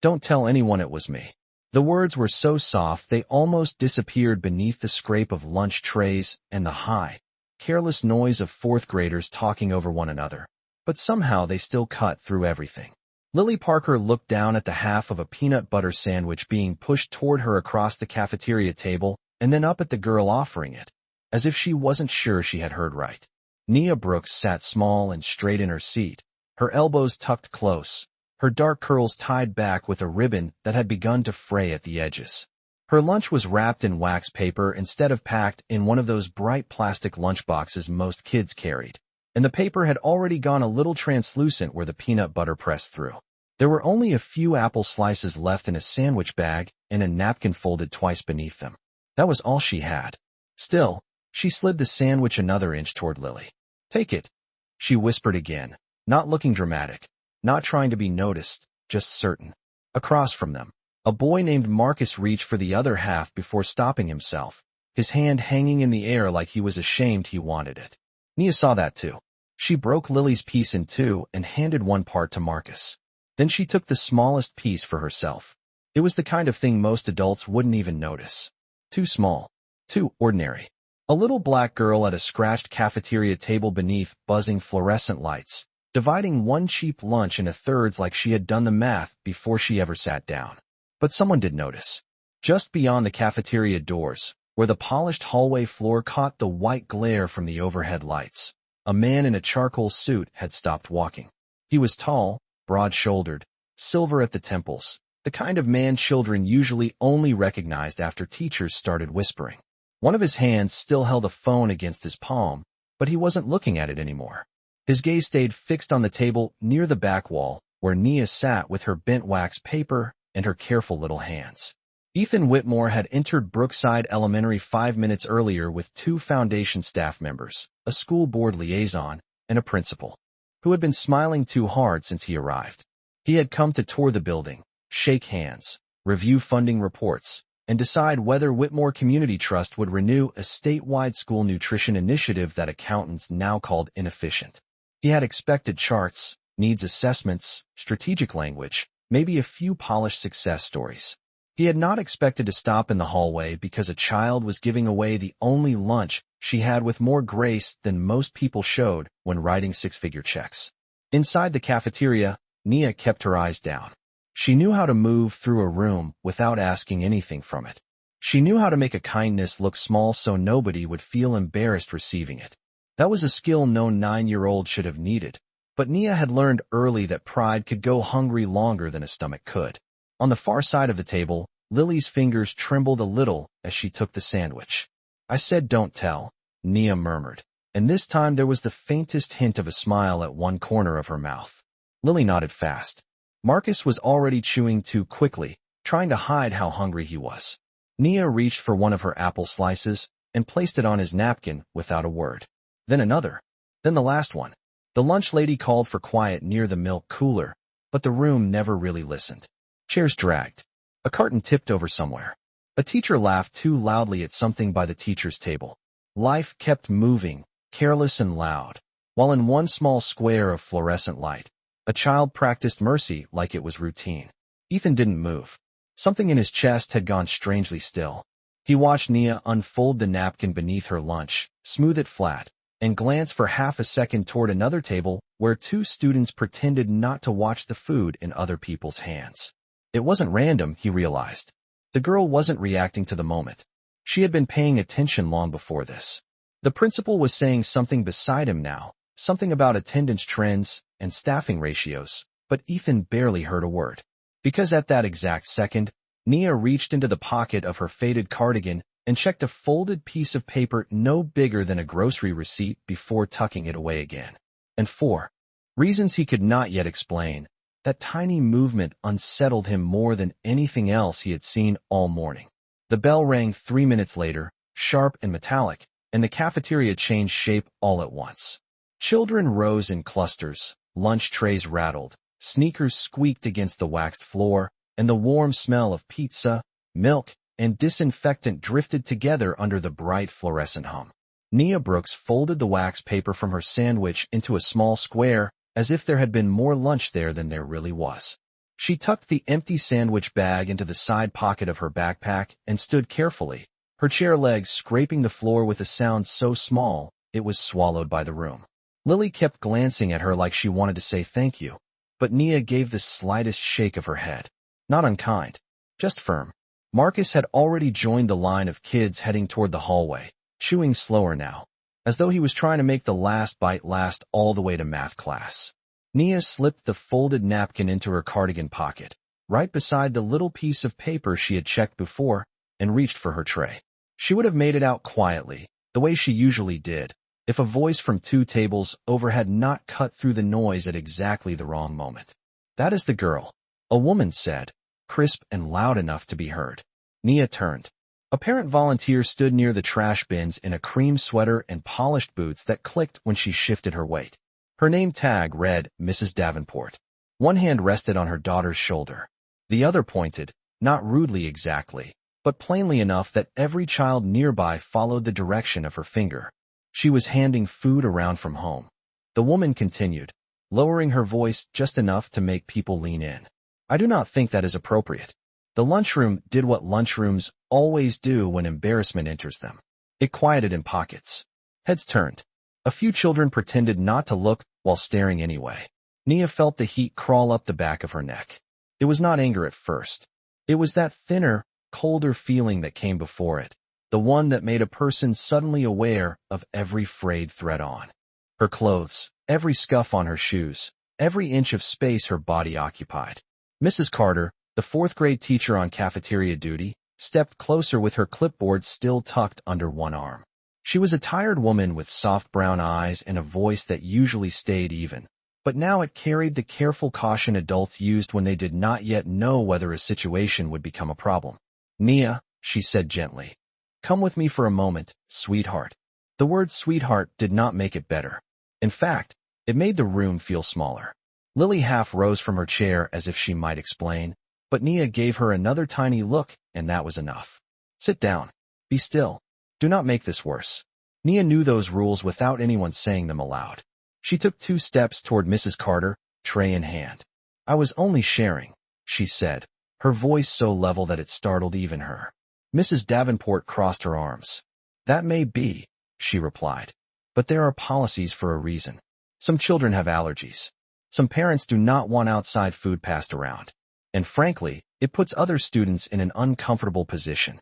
Don't tell anyone it was me." The words were so soft they almost disappeared beneath the scrape of lunch trays and the high, careless noise of fourth graders talking over one another. But somehow they still cut through everything. Lily Parker looked down at the half of a peanut butter sandwich being pushed toward her across the cafeteria table and then up at the girl offering it, as if she wasn't sure she had heard right. Nia Brooks sat small and straight in her seat, her elbows tucked close, her dark curls tied back with a ribbon that had begun to fray at the edges. Her lunch was wrapped in wax paper instead of packed in one of those bright plastic lunchboxes most kids carried, and the paper had already gone a little translucent where the peanut butter pressed through. There were only a few apple slices left in a sandwich bag and a napkin folded twice beneath them. That was all she had. Still, she slid the sandwich another inch toward Lily. "Take it," she whispered again, not looking dramatic, not trying to be noticed, just certain. Across from them, a boy named Marcus reached for the other half before stopping himself, his hand hanging in the air like he was ashamed he wanted it. Nia saw that too. She broke Lily's piece in two and handed one part to Marcus. Then she took the smallest piece for herself. It was the kind of thing most adults wouldn't even notice. Too small. Too ordinary. A little black girl at a scratched cafeteria table beneath buzzing fluorescent lights, dividing one cheap lunch into thirds like she had done the math before she ever sat down. But someone did notice. Just beyond the cafeteria doors, where the polished hallway floor caught the white glare from the overhead lights, a man in a charcoal suit had stopped walking. He was tall, broad-shouldered, silver at the temples, the kind of man children usually only recognized after teachers started whispering. One of his hands still held a phone against his palm, but he wasn't looking at it anymore. His gaze stayed fixed on the table near the back wall, where Nia sat with her bent wax paper and her careful little hands. Ethan Whitmore had entered Brookside Elementary 5 minutes earlier with 2 foundation staff members, a school board liaison, and a principal, who had been smiling too hard since he arrived. He had come to tour the building, shake hands, review funding reports, and decide whether Whitmore Community Trust would renew a statewide school nutrition initiative that accountants now called inefficient. He had expected charts, needs assessments, strategic language, maybe a few polished success stories. He had not expected to stop in the hallway because a child was giving away the only lunch she had with more grace than most people showed when writing 6-figure checks. Inside the cafeteria, Nia kept her eyes down. She knew how to move through a room without asking anything from it. She knew how to make a kindness look small so nobody would feel embarrassed receiving it. That was a skill no 9-year-old should have needed, but Nia had learned early that pride could go hungry longer than a stomach could. On the far side of the table, Lily's fingers trembled a little as she took the sandwich. "I said don't tell," Nia murmured, and this time there was the faintest hint of a smile at one corner of her mouth. Lily nodded fast. Marcus was already chewing too quickly, trying to hide how hungry he was. Nia reached for one of her apple slices and placed it on his napkin without a word. Then another. Then the last one. The lunch lady called for quiet near the milk cooler, but the room never really listened. Chairs dragged. A carton tipped over somewhere. A teacher laughed too loudly at something by the teacher's table. Life kept moving, careless and loud, while in one small square of fluorescent light, a child practiced mercy like it was routine. Ethan didn't move. Something in his chest had gone strangely still. He watched Nia unfold the napkin beneath her lunch, smooth it flat, and glance for half a second toward another table where 2 students pretended not to watch the food in other people's hands. It wasn't random, he realized. The girl wasn't reacting to the moment. She had been paying attention long before this. The principal was saying something beside him now, something about attendance trends and staffing ratios, but Ethan barely heard a word. Because at that exact second, Nia reached into the pocket of her faded cardigan and checked a folded piece of paper no bigger than a grocery receipt before tucking it away again. And for reasons he could not yet explain, that tiny movement unsettled him more than anything else he had seen all morning. The bell rang 3 minutes later, sharp and metallic, and the cafeteria changed shape all at once. Children rose in clusters, lunch trays rattled, sneakers squeaked against the waxed floor, and the warm smell of pizza, milk, and disinfectant drifted together under the bright fluorescent hum. Nia Brooks folded the wax paper from her sandwich into a small square, as if there had been more lunch there than there really was. She tucked the empty sandwich bag into the side pocket of her backpack and stood carefully, her chair legs scraping the floor with a sound so small it was swallowed by the room. Lily kept glancing at her like she wanted to say thank you, but Nia gave the slightest shake of her head. Not unkind, just firm. Marcus had already joined the line of kids heading toward the hallway, chewing slower now, as though he was trying to make the last bite last all the way to math class. Nia slipped the folded napkin into her cardigan pocket, right beside the little piece of paper she had checked before, and reached for her tray. She would have made it out quietly, the way she usually did, if a voice from 2 tables over had not cut through the noise at exactly the wrong moment. "That is the girl," a woman said, crisp and loud enough to be heard. Nia turned. A parent volunteer stood near the trash bins in a cream sweater and polished boots that clicked when she shifted her weight. Her name tag read Mrs. Davenport. One hand rested on her daughter's shoulder. The other pointed, not rudely exactly, but plainly enough that every child nearby followed the direction of her finger. She was handing food around from home. The woman continued, lowering her voice just enough to make people lean in. "I do not think that is appropriate." The lunchroom did what lunchrooms always do when embarrassment enters them. It quieted in pockets. Heads turned. A few children pretended not to look while staring anyway. Nia felt the heat crawl up the back of her neck. It was not anger at first. It was that thinner, colder feeling that came before it, the one that made a person suddenly aware of every frayed thread on her clothes, every scuff on her shoes, every inch of space her body occupied. Mrs. Carter, the 4th-grade teacher on cafeteria duty, stepped closer with her clipboard still tucked under one arm. She was a tired woman with soft brown eyes and a voice that usually stayed even, but now it carried the careful caution adults used when they did not yet know whether a situation would become a problem. "Nia," she said gently, "come with me for a moment, sweetheart." The word sweetheart did not make it better. In fact, it made the room feel smaller. Lily half rose from her chair as if she might explain, but Nia gave her another tiny look, and that was enough. "Sit down. Be still. Do not make this worse." Nia knew those rules without anyone saying them aloud. She took 2 steps toward Mrs. Carter, tray in hand. "I was only sharing," she said, her voice so level that it startled even her. Mrs. Davenport crossed her arms. "That may be," she replied, "but there are policies for a reason. Some children have allergies. Some parents do not want outside food passed around. And frankly, it puts other students in an uncomfortable position."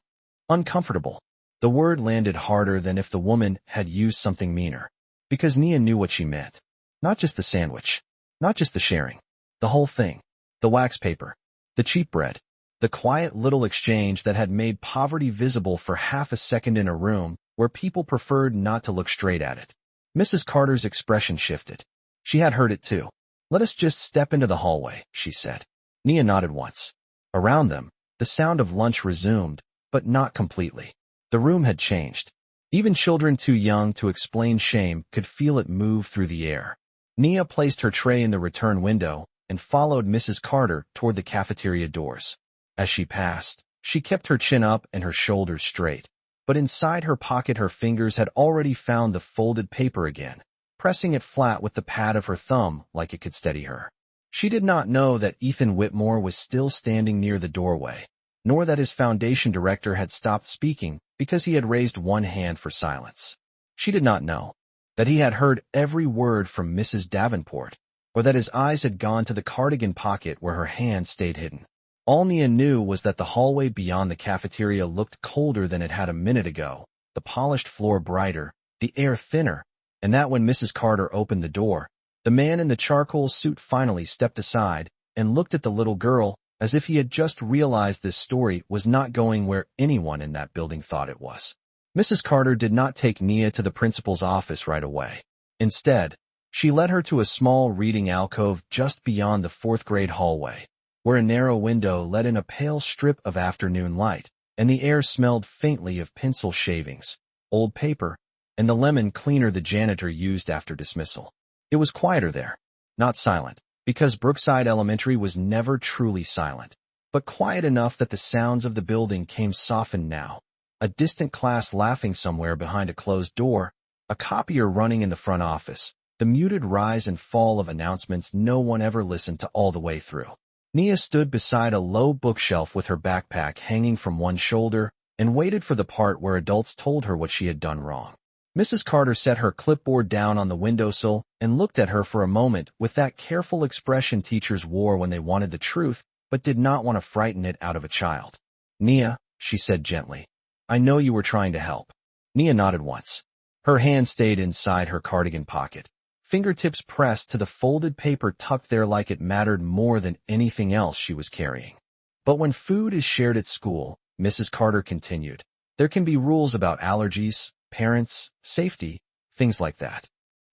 Uncomfortable. The word landed harder than if the woman had used something meaner, because Nia knew what she meant. Not just the sandwich, not just the sharing, the whole thing. The wax paper, the cheap bread, the quiet little exchange that had made poverty visible for half a second in a room where people preferred not to look straight at it. Mrs. Carter's expression shifted. She had heard it too. "Let us just step into the hallway," she said. Nia nodded once. Around them, the sound of lunch resumed, but not completely. The room had changed. Even children too young to explain shame could feel it move through the air. Nia placed her tray in the return window and followed Mrs. Carter toward the cafeteria doors. As she passed, she kept her chin up and her shoulders straight, but inside her pocket her fingers had already found the folded paper again, pressing it flat with the pad of her thumb like it could steady her. She did not know that Ethan Whitmore was still standing near the doorway, nor that his foundation director had stopped speaking because he had raised one hand for silence. She did not know that he had heard every word from Mrs. Davenport, or that his eyes had gone to the cardigan pocket where her hand stayed hidden. All Nia knew was that the hallway beyond the cafeteria looked colder than it had a minute ago, the polished floor brighter, the air thinner, and that when Mrs. Carter opened the door, the man in the charcoal suit finally stepped aside and looked at the little girl as if he had just realized this story was not going where anyone in that building thought it was. Mrs. Carter did not take Nia to the principal's office right away. Instead, she led her to a small reading alcove just beyond the 4th-grade hallway, where a narrow window let in a pale strip of afternoon light, and the air smelled faintly of pencil shavings, old paper, and the lemon cleaner the janitor used after dismissal. It was quieter there, not silent, because Brookside Elementary was never truly silent, but quiet enough that the sounds of the building came softened now. A distant class laughing somewhere behind a closed door, a copier running in the front office, the muted rise and fall of announcements no one ever listened to all the way through. Nia stood beside a low bookshelf with her backpack hanging from one shoulder and waited for the part where adults told her what she had done wrong. Mrs. Carter set her clipboard down on the windowsill and looked at her for a moment with that careful expression teachers wore when they wanted the truth but did not want to frighten it out of a child. "Nia," she said gently, "I know you were trying to help." Nia nodded once. Her hand stayed inside her cardigan pocket, fingertips pressed to the folded paper tucked there like it mattered more than anything else she was carrying. "But when food is shared at school," Mrs. Carter continued, "there can be rules about allergies, parents, safety, things like that."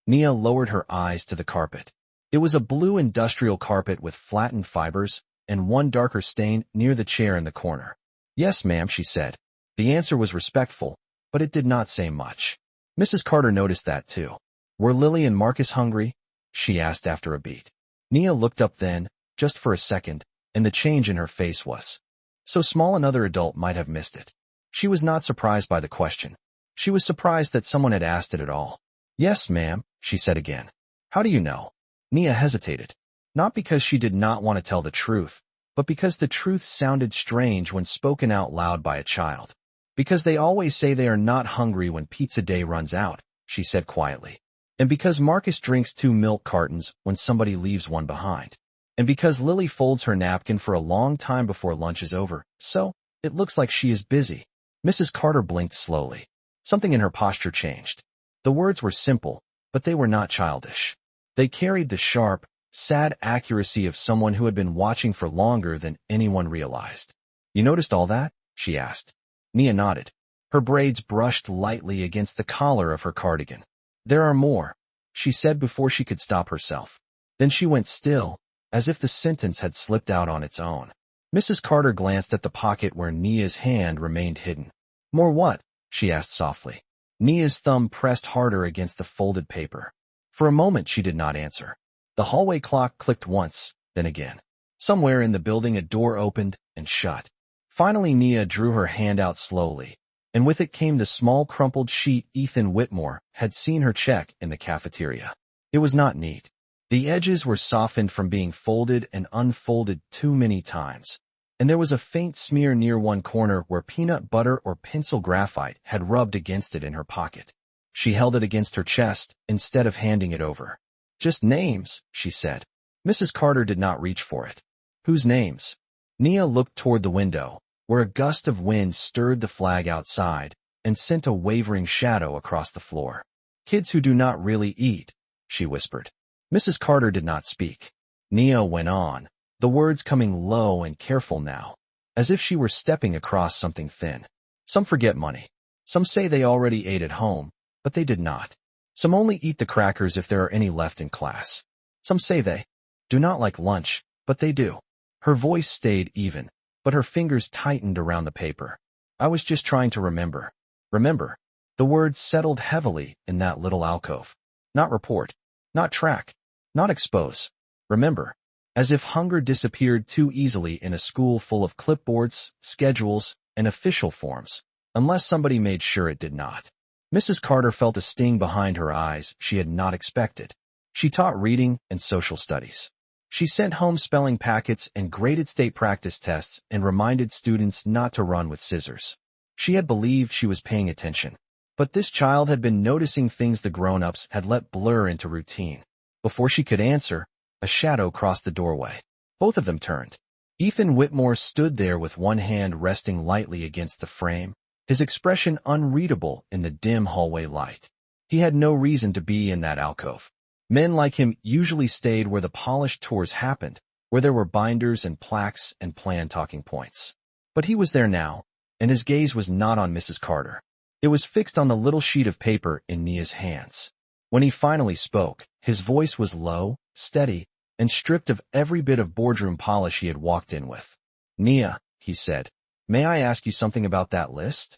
Nia lowered her eyes to the carpet. It was a blue industrial carpet with flattened fibers and one darker stain near the chair in the corner. "Yes, ma'am," she said. The answer was respectful, but it did not say much. Mrs. Carter noticed that too. "Were Lily and Marcus hungry?" she asked after a beat. Nia looked up then, just for a second, and the change in her face was so small another adult might have missed it. She was not surprised by the question. She was surprised that someone had asked it at all. "Yes, ma'am," she said again. "How do you know?" Nia hesitated, not because she did not want to tell the truth, but because the truth sounded strange when spoken out loud by a child. "Because they always say they are not hungry when pizza day runs out," she said quietly. "And because Marcus drinks 2 milk cartons when somebody leaves one behind. And because Lily folds her napkin for a long time before lunch is over, so it looks like she is busy." Mrs. Carter blinked slowly. Something in her posture changed. The words were simple, but they were not childish. They carried the sharp, sad accuracy of someone who had been watching for longer than anyone realized. "You noticed all that?" she asked. Nia nodded. Her braids brushed lightly against the collar of her cardigan. "There are more," she said before she could stop herself. Then she went still, as if the sentence had slipped out on its own. Mrs. Carter glanced at the pocket where Nia's hand remained hidden. "More what?" she asked softly. Nia's thumb pressed harder against the folded paper. For a moment she did not answer. The hallway clock clicked once, then again. Somewhere in the building a door opened and shut. Finally Nia drew her hand out slowly, and with it came the small crumpled sheet Ethan Whitmore had seen her check in the cafeteria. It was not neat. The edges were softened from being folded and unfolded too many times, and there was a faint smear near one corner where peanut butter or pencil graphite had rubbed against it in her pocket. She held it against her chest instead of handing it over. "Just names," she said. Mrs. Carter did not reach for it. "Whose names?" Nia looked toward the window, where a gust of wind stirred the flag outside and sent a wavering shadow across the floor. "Kids who do not really eat," she whispered. Mrs. Carter did not speak. Nia went on, the words coming low and careful now, as if she were stepping across something thin. "Some forget money. Some say they already ate at home, but they did not. Some only eat the crackers if there are any left in class. Some say they do not like lunch, but they do." Her voice stayed even, but her fingers tightened around the paper. "I was just trying to remember." Remember. The words settled heavily in that little alcove. Not report. Not track. Not expose. Remember. As if hunger disappeared too easily in a school full of clipboards, schedules, and official forms, unless somebody made sure it did not. Mrs. Carter felt a sting behind her eyes she had not expected. She taught reading and social studies. She sent home spelling packets and graded state practice tests and reminded students not to run with scissors. She had believed she was paying attention. But this child had been noticing things the grown-ups had let blur into routine. Before she could answer, a shadow crossed the doorway. Both of them turned. Ethan Whitmore stood there with one hand resting lightly against the frame, his expression unreadable in the dim hallway light. He had no reason to be in that alcove. Men like him usually stayed where the polished tours happened, where there were binders and plaques and planned talking points. But he was there now, and his gaze was not on Mrs. Carter. It was fixed on the little sheet of paper in Nia's hands. When he finally spoke, his voice was low, steady, and stripped of every bit of boardroom polish he had walked in with. "Nia," he said, "may I ask you something about that list?"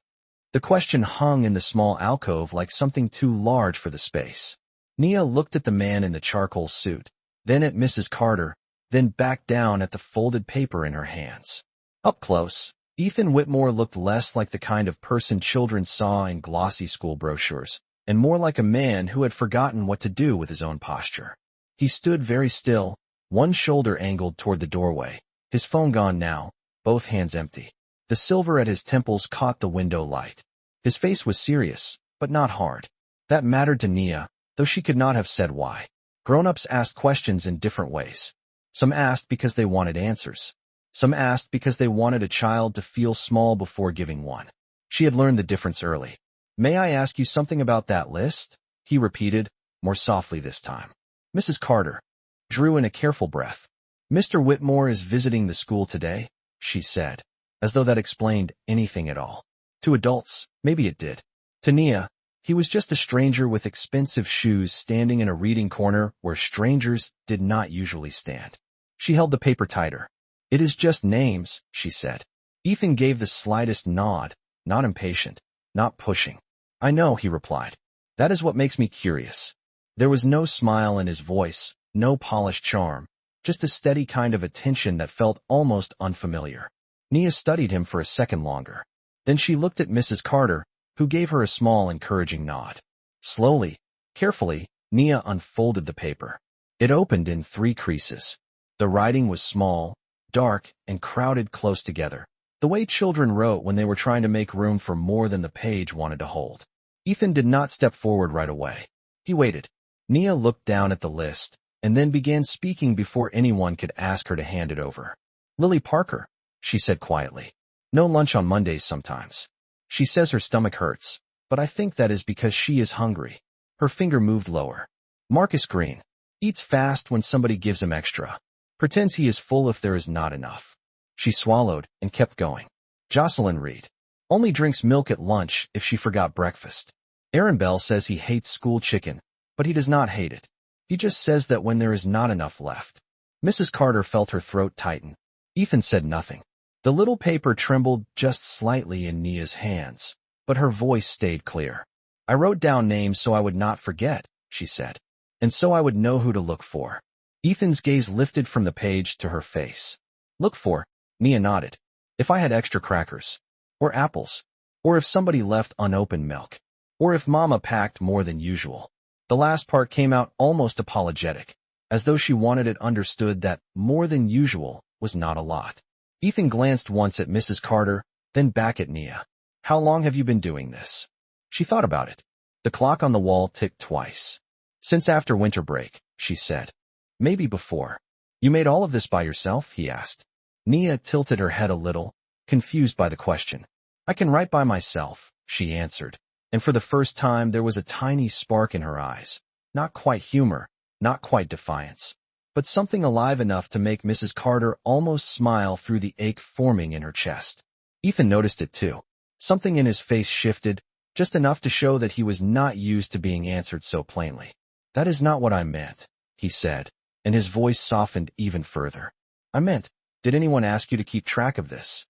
The question hung in the small alcove like something too large for the space. Nia looked at the man in the charcoal suit, then at Mrs. Carter, then back down at the folded paper in her hands. Up close, Ethan Whitmore looked less like the kind of person children saw in glossy school brochures, and more like a man who had forgotten what to do with his own posture. He stood very still, one shoulder angled toward the doorway, His phone gone now, both hands empty. The silver at his temples caught the window light. His face was serious, but not hard. That mattered to Nia, though she could not have said why. Grown-ups asked questions in different ways. Some asked because they wanted answers. Some asked because they wanted a child to feel small before giving one. She had learned the difference early. "May I ask you something about that list?" he repeated, more softly this time. Mrs. Carter drew in a careful breath. "Mr. Whitmore is visiting the school today," she said, as though that explained anything at all. To adults, maybe it did. To Nia, he was just a stranger with expensive shoes standing in a reading corner where strangers did not usually stand. She held the paper tighter. "It is just names," she said. Ethan gave the slightest nod, not impatient, not pushing. "I know," he replied. "That is what makes me curious." There was no smile in his voice, no polished charm, just a steady kind of attention that felt almost unfamiliar. Nia studied him for a second longer. Then she looked at Mrs. Carter, who gave her a small encouraging nod. Slowly, carefully, Nia unfolded the paper. It opened in 3 creases. The writing was small, dark, and crowded close together, the way children wrote when they were trying to make room for more than the page wanted to hold. Ethan did not step forward right away. He waited. Nia looked down at the list, and then began speaking before anyone could ask her to hand it over. "Lily Parker," she said quietly. "No lunch on Mondays sometimes. She says her stomach hurts, but I think that is because she is hungry." Her finger moved lower. "Marcus Green. Eats fast when somebody gives him extra. Pretends he is full if there is not enough." She swallowed and kept going. "Jocelyn Reed. Only drinks milk at lunch if she forgot breakfast. Aaron Bell says he hates school chicken, but he does not hate it. He just says that when there is not enough left." Mrs. Carter felt her throat tighten. Ethan said nothing. The little paper trembled just slightly in Nia's hands, but her voice stayed clear. "I wrote down names so I would not forget," she said, "and so I would know who to look for." Ethan's gaze lifted from the page to her face. "Look for," Nia nodded. "If I had extra crackers. Or apples. Or if somebody left unopened milk. Or if Mama packed more than usual." The last part came out almost apologetic, as though she wanted it understood that more than usual was not a lot. Ethan glanced once at Mrs. Carter, then back at Nia. "How long have you been doing this?" She thought about it. The clock on the wall ticked twice. "Since after winter break," she said. "Maybe before." "You made all of this by yourself?" he asked. Nia tilted her head a little, confused by the question. "I can write by myself," she answered, and for the first time there was a tiny spark in her eyes. Not quite humor, not quite defiance, but something alive enough to make Mrs. Carter almost smile through the ache forming in her chest. Ethan noticed it too. Something in his face shifted, just enough to show that he was not used to being answered so plainly. "That is not what I meant," he said, and his voice softened even further. "I meant, did anyone ask you to keep track of this?"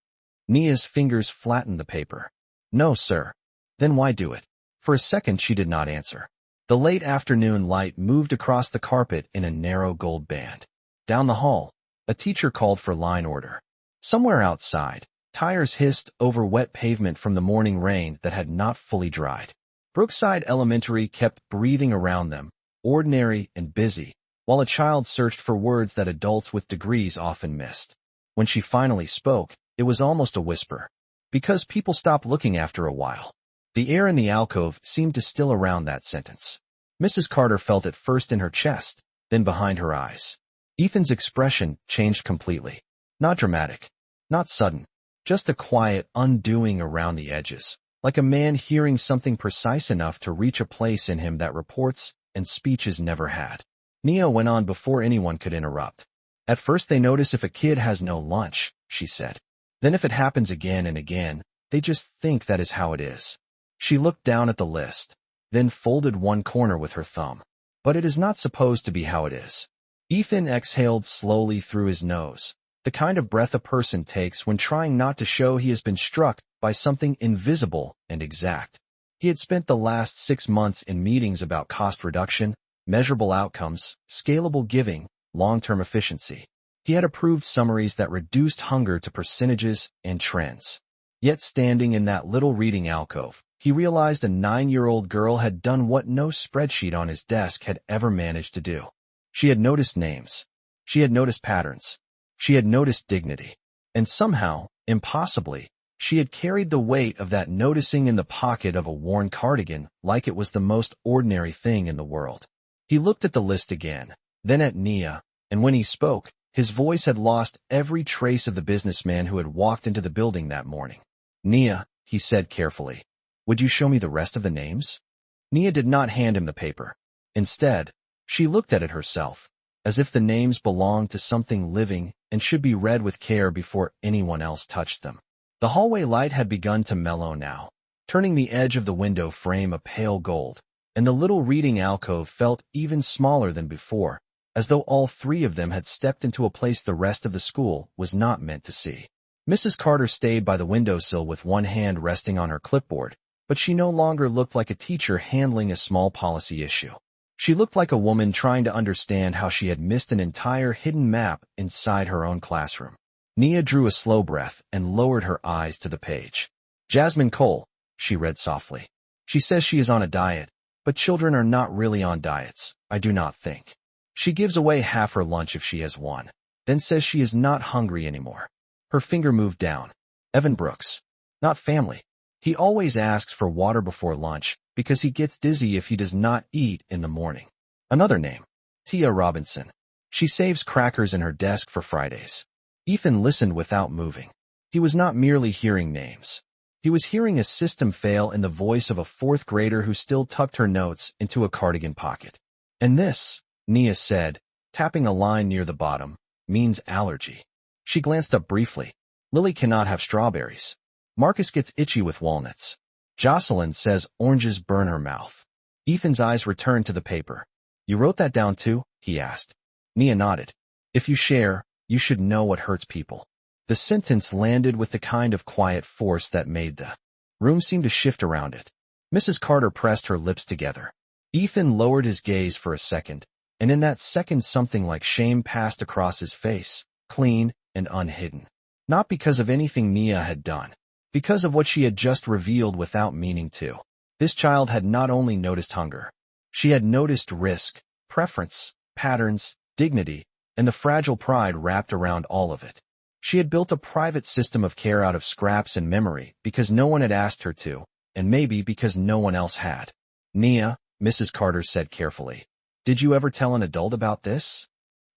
Nia's fingers flattened the paper. "No, sir." "Then why do it?" For a second she did not answer. The late afternoon light moved across the carpet in a narrow gold band. Down the hall, a teacher called for line order. Somewhere outside, tires hissed over wet pavement from the morning rain that had not fully dried. Brookside Elementary kept breathing around them, ordinary and busy, while a child searched for words that adults with degrees often missed. When she finally spoke, it was almost a whisper. "Because people stop looking after a while." The air in the alcove seemed to still around that sentence. Mrs. Carter felt it first in her chest, then behind her eyes. Ethan's expression changed completely. Not dramatic, not sudden, just a quiet undoing around the edges, like a man hearing something precise enough to reach a place in him that reports and speeches never had. Nia went on before anyone could interrupt. "At first they notice if a kid has no lunch," she said. "Then if it happens again and again, they just think that is how it is." She looked down at the list, then folded one corner with her thumb. "But it is not supposed to be how it is." Ethan exhaled slowly through his nose, the kind of breath a person takes when trying not to show he has been struck by something invisible and exact. He had spent the last 6 months in meetings about cost reduction, measurable outcomes, scalable giving, long-term efficiency. He had approved summaries that reduced hunger to percentages and trends. Yet standing in that little reading alcove, he realized a 9-year-old girl had done what no spreadsheet on his desk had ever managed to do. She had noticed names. She had noticed patterns. She had noticed dignity. And somehow, impossibly, she had carried the weight of that noticing in the pocket of a worn cardigan like it was the most ordinary thing in the world. He looked at the list again, then at Nia, and when he spoke, his voice had lost every trace of the businessman who had walked into the building that morning. "Nia," he said carefully, "would you show me the rest of the names?" Nia did not hand him the paper. Instead, she looked at it herself, as if the names belonged to something living and should be read with care before anyone else touched them. The hallway light had begun to mellow now, turning the edge of the window frame a pale gold, and the little reading alcove felt even smaller than before, as though all three of them had stepped into a place the rest of the school was not meant to see. Mrs. Carter stayed by the windowsill with one hand resting on her clipboard, but she no longer looked like a teacher handling a small policy issue. She looked like a woman trying to understand how she had missed an entire hidden map inside her own classroom. Nia drew a slow breath and lowered her eyes to the page. "Jasmine Cole," she read softly. "She says she is on a diet, but children are not really on diets, I do not think. She gives away half her lunch if she has one, then says she is not hungry anymore." Her finger moved down. "Evan Brooks. Not family. He always asks for water before lunch because he gets dizzy if he does not eat in the morning." Another name. "Tia Robinson. She saves crackers in her desk for Fridays." Ethan listened without moving. He was not merely hearing names. He was hearing a system fail in the voice of a fourth grader who still tucked her notes into a cardigan pocket. "And this," Nia said, tapping a line near the bottom, "means allergy." She glanced up briefly. "Lily cannot have strawberries. Marcus gets itchy with walnuts. Jocelyn says oranges burn her mouth." Ethan's eyes returned to the paper. "You wrote that down too?" he asked. Nia nodded. "If you share, you should know what hurts people." The sentence landed with the kind of quiet force that made the room seem to shift around it. Mrs. Carter pressed her lips together. Ethan lowered his gaze for a second, and in that second something like shame passed across his face, clean and unhidden. Not because of anything Nia had done, because of what she had just revealed without meaning to. This child had not only noticed hunger. She had noticed risk, preference, patterns, dignity, and the fragile pride wrapped around all of it. She had built a private system of care out of scraps and memory because no one had asked her to, and maybe because no one else had. "Nia," Mrs. Carter said carefully, "did you ever tell an adult about this?"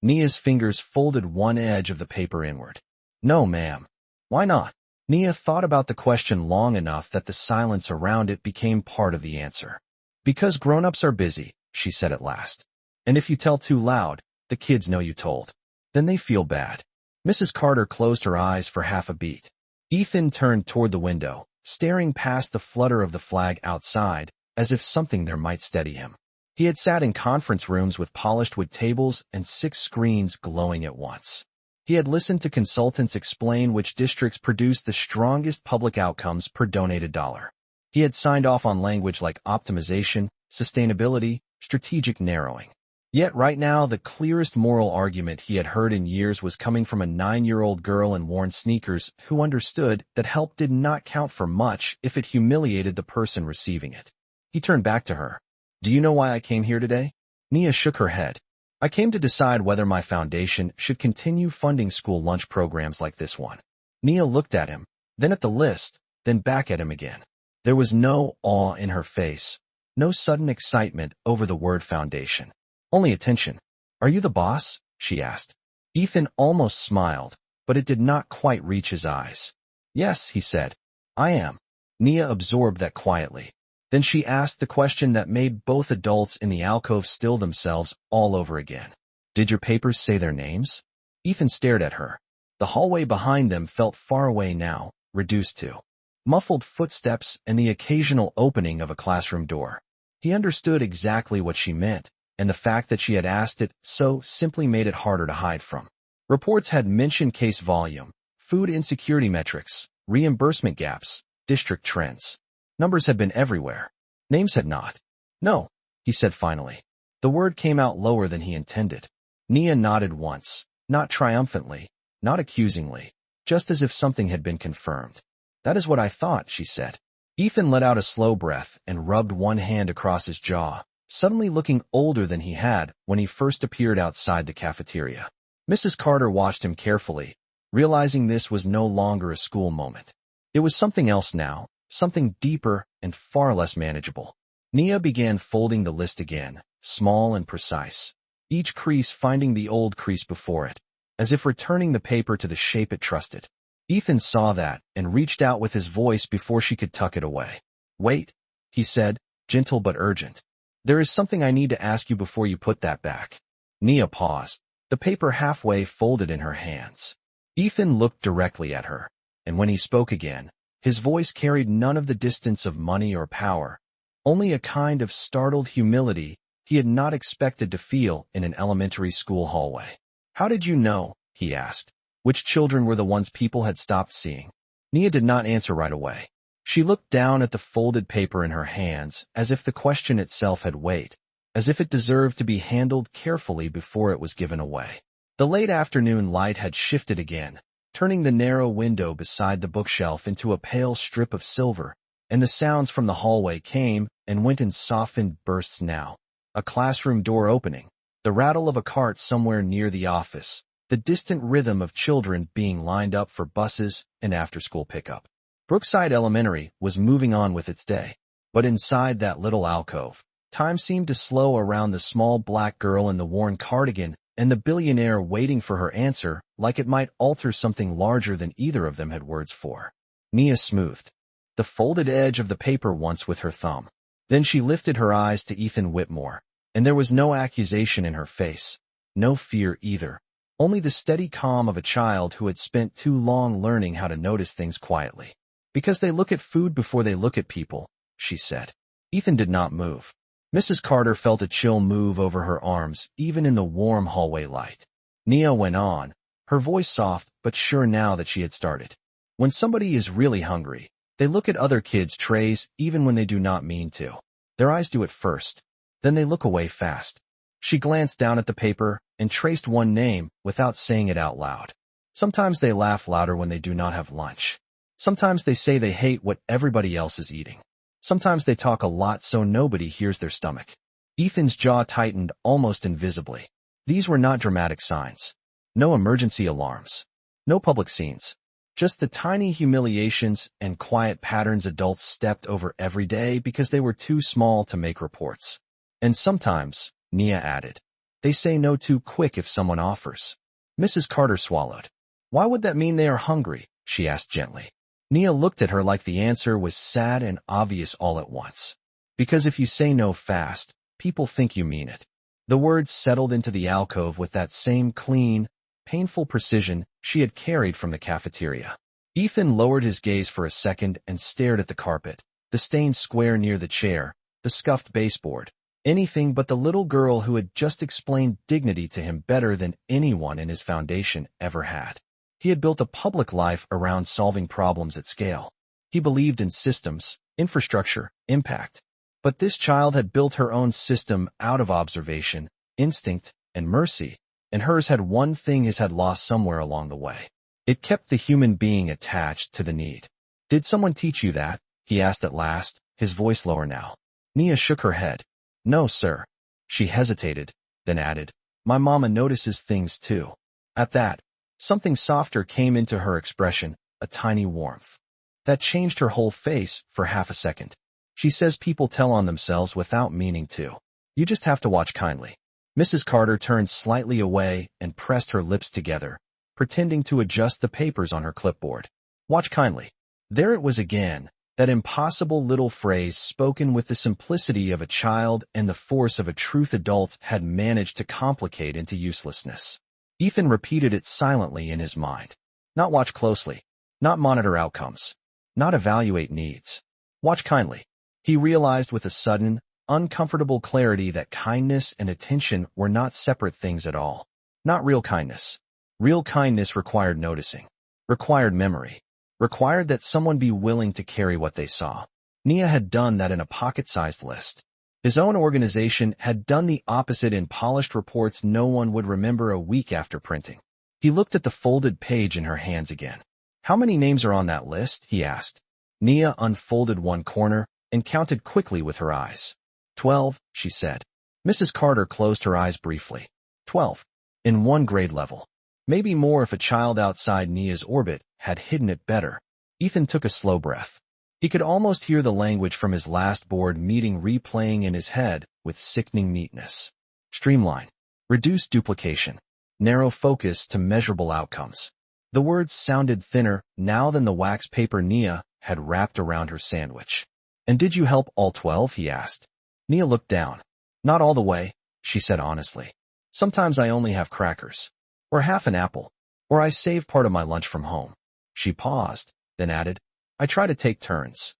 Nia's fingers folded one edge of the paper inward. "No, ma'am." "Why not?" Nia thought about the question long enough that the silence around it became part of the answer. "Because grown-ups are busy," she said at last. "And if you tell too loud, the kids know you told. Then they feel bad." Mrs. Carter closed her eyes for half a beat. Ethan turned toward the window, staring past the flutter of the flag outside, as if something there might steady him. He had sat in conference rooms with polished wood tables and 6 screens glowing at once. He had listened to consultants explain which districts produced the strongest public outcomes per donated dollar. He had signed off on language like optimization, sustainability, strategic narrowing. Yet right now, the clearest moral argument he had heard in years was coming from a 9-year-old girl in worn sneakers who understood that help did not count for much if it humiliated the person receiving it. He turned back to her. "Do you know why I came here today?" Nia shook her head. "I came to decide whether my foundation should continue funding school lunch programs like this one." Nia looked at him, then at the list, then back at him again. There was no awe in her face, no sudden excitement over the word foundation. Only attention. "Are you the boss?" she asked. Ethan almost smiled, but it did not quite reach his eyes. "Yes," he said. "I am." Nia absorbed that quietly. Then she asked the question that made both adults in the alcove still themselves all over again. "Did your papers say their names?" Ethan stared at her. The hallway behind them felt far away now, reduced to muffled footsteps and the occasional opening of a classroom door. He understood exactly what she meant, and the fact that she had asked it so simply made it harder to hide from. Reports had mentioned case volume, food insecurity metrics, reimbursement gaps, district trends. Numbers had been everywhere. Names had not. "No," he said finally. The word came out lower than he intended. Nia nodded once, not triumphantly, not accusingly, just as if something had been confirmed. "That is what I thought," she said. Ethan let out a slow breath and rubbed one hand across his jaw, suddenly looking older than he had when he first appeared outside the cafeteria. Mrs. Carter watched him carefully, realizing this was no longer a school moment. It was something else now, something deeper and far less manageable. Nia began folding the list again, small and precise, each crease finding the old crease before it, as if returning the paper to the shape it trusted. Ethan saw that and reached out with his voice before she could tuck it away. "Wait," he said, gentle but urgent. "There is something I need to ask you before you put that back." Nia paused, the paper halfway folded in her hands. Ethan looked directly at her, and when he spoke again, his voice carried none of the distance of money or power, only a kind of startled humility he had not expected to feel in an elementary school hallway. "How did you know?" he asked. Which children were the ones people had stopped seeing? Nia did not answer right away. She looked down at the folded paper in her hands, as if the question itself had weight, as if it deserved to be handled carefully before it was given away. The late afternoon light had shifted again, turning the narrow window beside the bookshelf into a pale strip of silver, and the sounds from the hallway came and went in softened bursts now. A classroom door opening, the rattle of a cart somewhere near the office, the distant rhythm of children being lined up for buses and after-school pickup. Brookside Elementary was moving on with its day, but inside that little alcove, time seemed to slow around the small black girl in the worn cardigan and the billionaire waiting for her answer, like it might alter something larger than either of them had words for. Nia smoothed the folded edge of the paper once with her thumb. Then she lifted her eyes to Ethan Whitmore, and there was no accusation in her face, no fear either, only the steady calm of a child who had spent too long learning how to notice things quietly. "Because they look at food before they look at people," she said. Ethan did not move. Mrs. Carter felt a chill move over her arms, even in the warm hallway light. Nia went on, her voice soft but sure now that she had started. "When somebody is really hungry, they look at other kids' trays even when they do not mean to. Their eyes do it first. Then they look away fast." She glanced down at the paper and traced one name without saying it out loud. "Sometimes they laugh louder when they do not have lunch. Sometimes they say they hate what everybody else is eating. Sometimes they talk a lot so nobody hears their stomach." Ethan's jaw tightened almost invisibly. These were not dramatic signs. No emergency alarms. No public scenes. Just the tiny humiliations and quiet patterns adults stepped over every day because they were too small to make reports. "And sometimes," Nia added, "they say no too quick if someone offers." Mrs. Carter swallowed. "Why would that mean they are hungry?" she asked gently. Nia looked at her like the answer was sad and obvious all at once. "Because if you say no fast, people think you mean it." The words settled into the alcove with that same clean, painful precision she had carried from the cafeteria. Ethan lowered his gaze for a second and stared at the carpet, the stained square near the chair, the scuffed baseboard, anything but the little girl who had just explained dignity to him better than anyone in his foundation ever had. He had built a public life around solving problems at scale. He believed in systems, infrastructure, impact. But this child had built her own system out of observation, instinct, and mercy, and hers had one thing his had lost somewhere along the way. It kept the human being attached to the need. "Did someone teach you that?" he asked at last, his voice lower now. Nia shook her head. "No, sir." She hesitated, then added, "My mama notices things too." At that, something softer came into her expression, a tiny warmth. That changed her whole face for half a second. "She says people tell on themselves without meaning to. You just have to watch kindly." Mrs. Carter turned slightly away and pressed her lips together, pretending to adjust the papers on her clipboard. "Watch kindly." There it was again, that impossible little phrase spoken with the simplicity of a child and the force of a truth adults had managed to complicate into uselessness. Ethan repeated it silently in his mind. Not watch closely. Not monitor outcomes. Not evaluate needs. Watch kindly. He realized with a sudden, uncomfortable clarity that kindness and attention were not separate things at all. Not real kindness. Real kindness required noticing. Required memory. Required that someone be willing to carry what they saw. Nia had done that in a pocket-sized list. His own organization had done the opposite in polished reports no one would remember a week after printing. He looked at the folded page in her hands again. "How many names are on that list?" he asked. Nia unfolded one corner and counted quickly with her eyes. 12, she said. Mrs. Carter closed her eyes briefly. 12. In one grade level. Maybe more if a child outside Nia's orbit had hidden it better. Ethan took a slow breath. He could almost hear the language from his last board meeting replaying in his head with sickening neatness. Streamline. Reduce duplication. Narrow focus to measurable outcomes. The words sounded thinner now than the wax paper Nia had wrapped around her sandwich. And did you help all 12? He asked. Nia looked down. Not all the way, she said honestly. Sometimes I only have crackers. Or half an apple. Or I save part of my lunch from home. She paused, then added, I try to take turns.